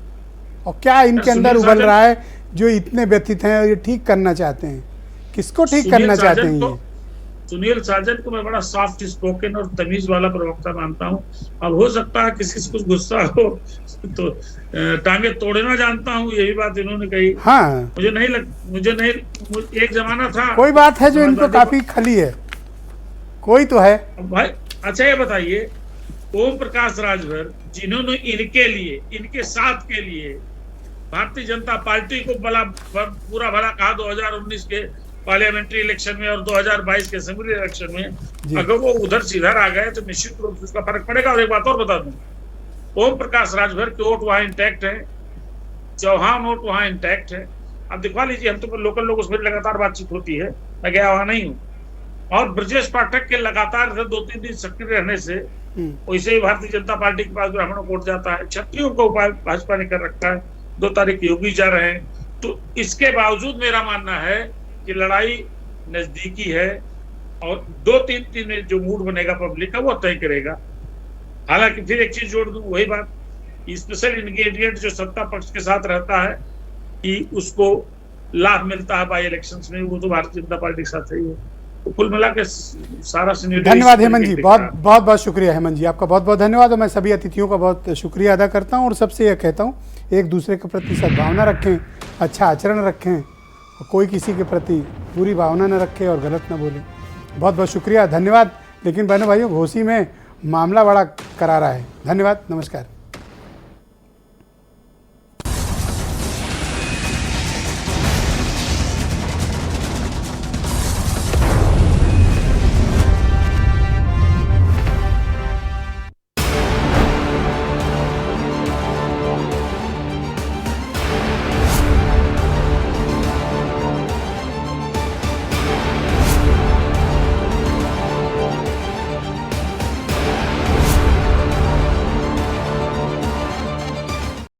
और क्या इनके अंदर उबल रहा है जो इतने व्यथित हैं और ये ठीक करना चाहते हैं? किसको ठीक सुनील करना चाहते हैं साजन को- ये? सुनील साजन को मैं बड़ा सॉफ्ट स्पोकन और तमीज वाला प्रवक्ता मानता हूँ। अब हो सकता है किसी से कुछ गुस्सा हो तो टांगे तोड़ना जानता हूँ, यही बात इन्होंने कही। हाँ, एक जमाना था। कोई बात है जो इनको काफी खली है, कोई तो है भाई। अच्छा ये बताइए, ओम प्रकाश राजभर जिन्होंने इनके लिए, इनके साथ के लिए भारतीय जनता पार्टी को पूरा भला कहा 2019 के पार्लियामेंट्री इलेक्शन में और 2022 के असेंबली इलेक्शन में, अगर वो उधर से इधर आ गए तो निश्चित रूप से उसका फर्क पड़ेगा। और एक बात और बता दूं, ओम प्रकाश राजभर के वोट वहां इंटैक्ट है, चौहान वोट वहां इंटैक्ट है। अब दिखवा लीजिए, हम तो लोकल लोगों से लगातार बातचीत होती है, मैं गया वहां नहीं हूँ। और ब्रजेश पाठक के लगातार 2-3 दिन सक्रिय रहने से वैसे ही भारतीय जनता पार्टी के पास ब्राह्मणों को वोट जाता है। क्षत्रियों का उपाय भाजपा ने कर रखा है, 2 तारीख योगी जा रहे हैं। तो इसके बावजूद मेरा मानना है कि लड़ाई नजदीकी है और 2-3 दिन में जो मूड बनेगा पब्लिक का वो तय करेगा। हालांकि फिर एक चीज जोड़ दूं, वही बात, स्पेशल इंग्रेडिएंट जो सत्ता पक्ष के साथ रहता है कि उसको लाभ मिलता है बाई इलेक्शंस में, वो तो भारतीय जनता पार्टी के साथ ही है। तो कुल मिला के सारा सिनेरियो। धन्यवाद हेमंत जी, बहुत शुक्रिया हेमंत जी, आपका बहुत बहुत धन्यवाद। और मैं सभी अतिथियों का बहुत शुक्रिया अदा करता हूं और सबसे यह कहता हूं, एक दूसरे के प्रति सद्भावना रखें, अच्छा आचरण रखें, और कोई किसी के प्रति बुरी भावना न रखे और गलत न बोले। बहुत बहुत शुक्रिया, धन्यवाद। लेकिन बहनों भाइयों, घोसी में मामला बड़ा करारा है। धन्यवाद, नमस्कार।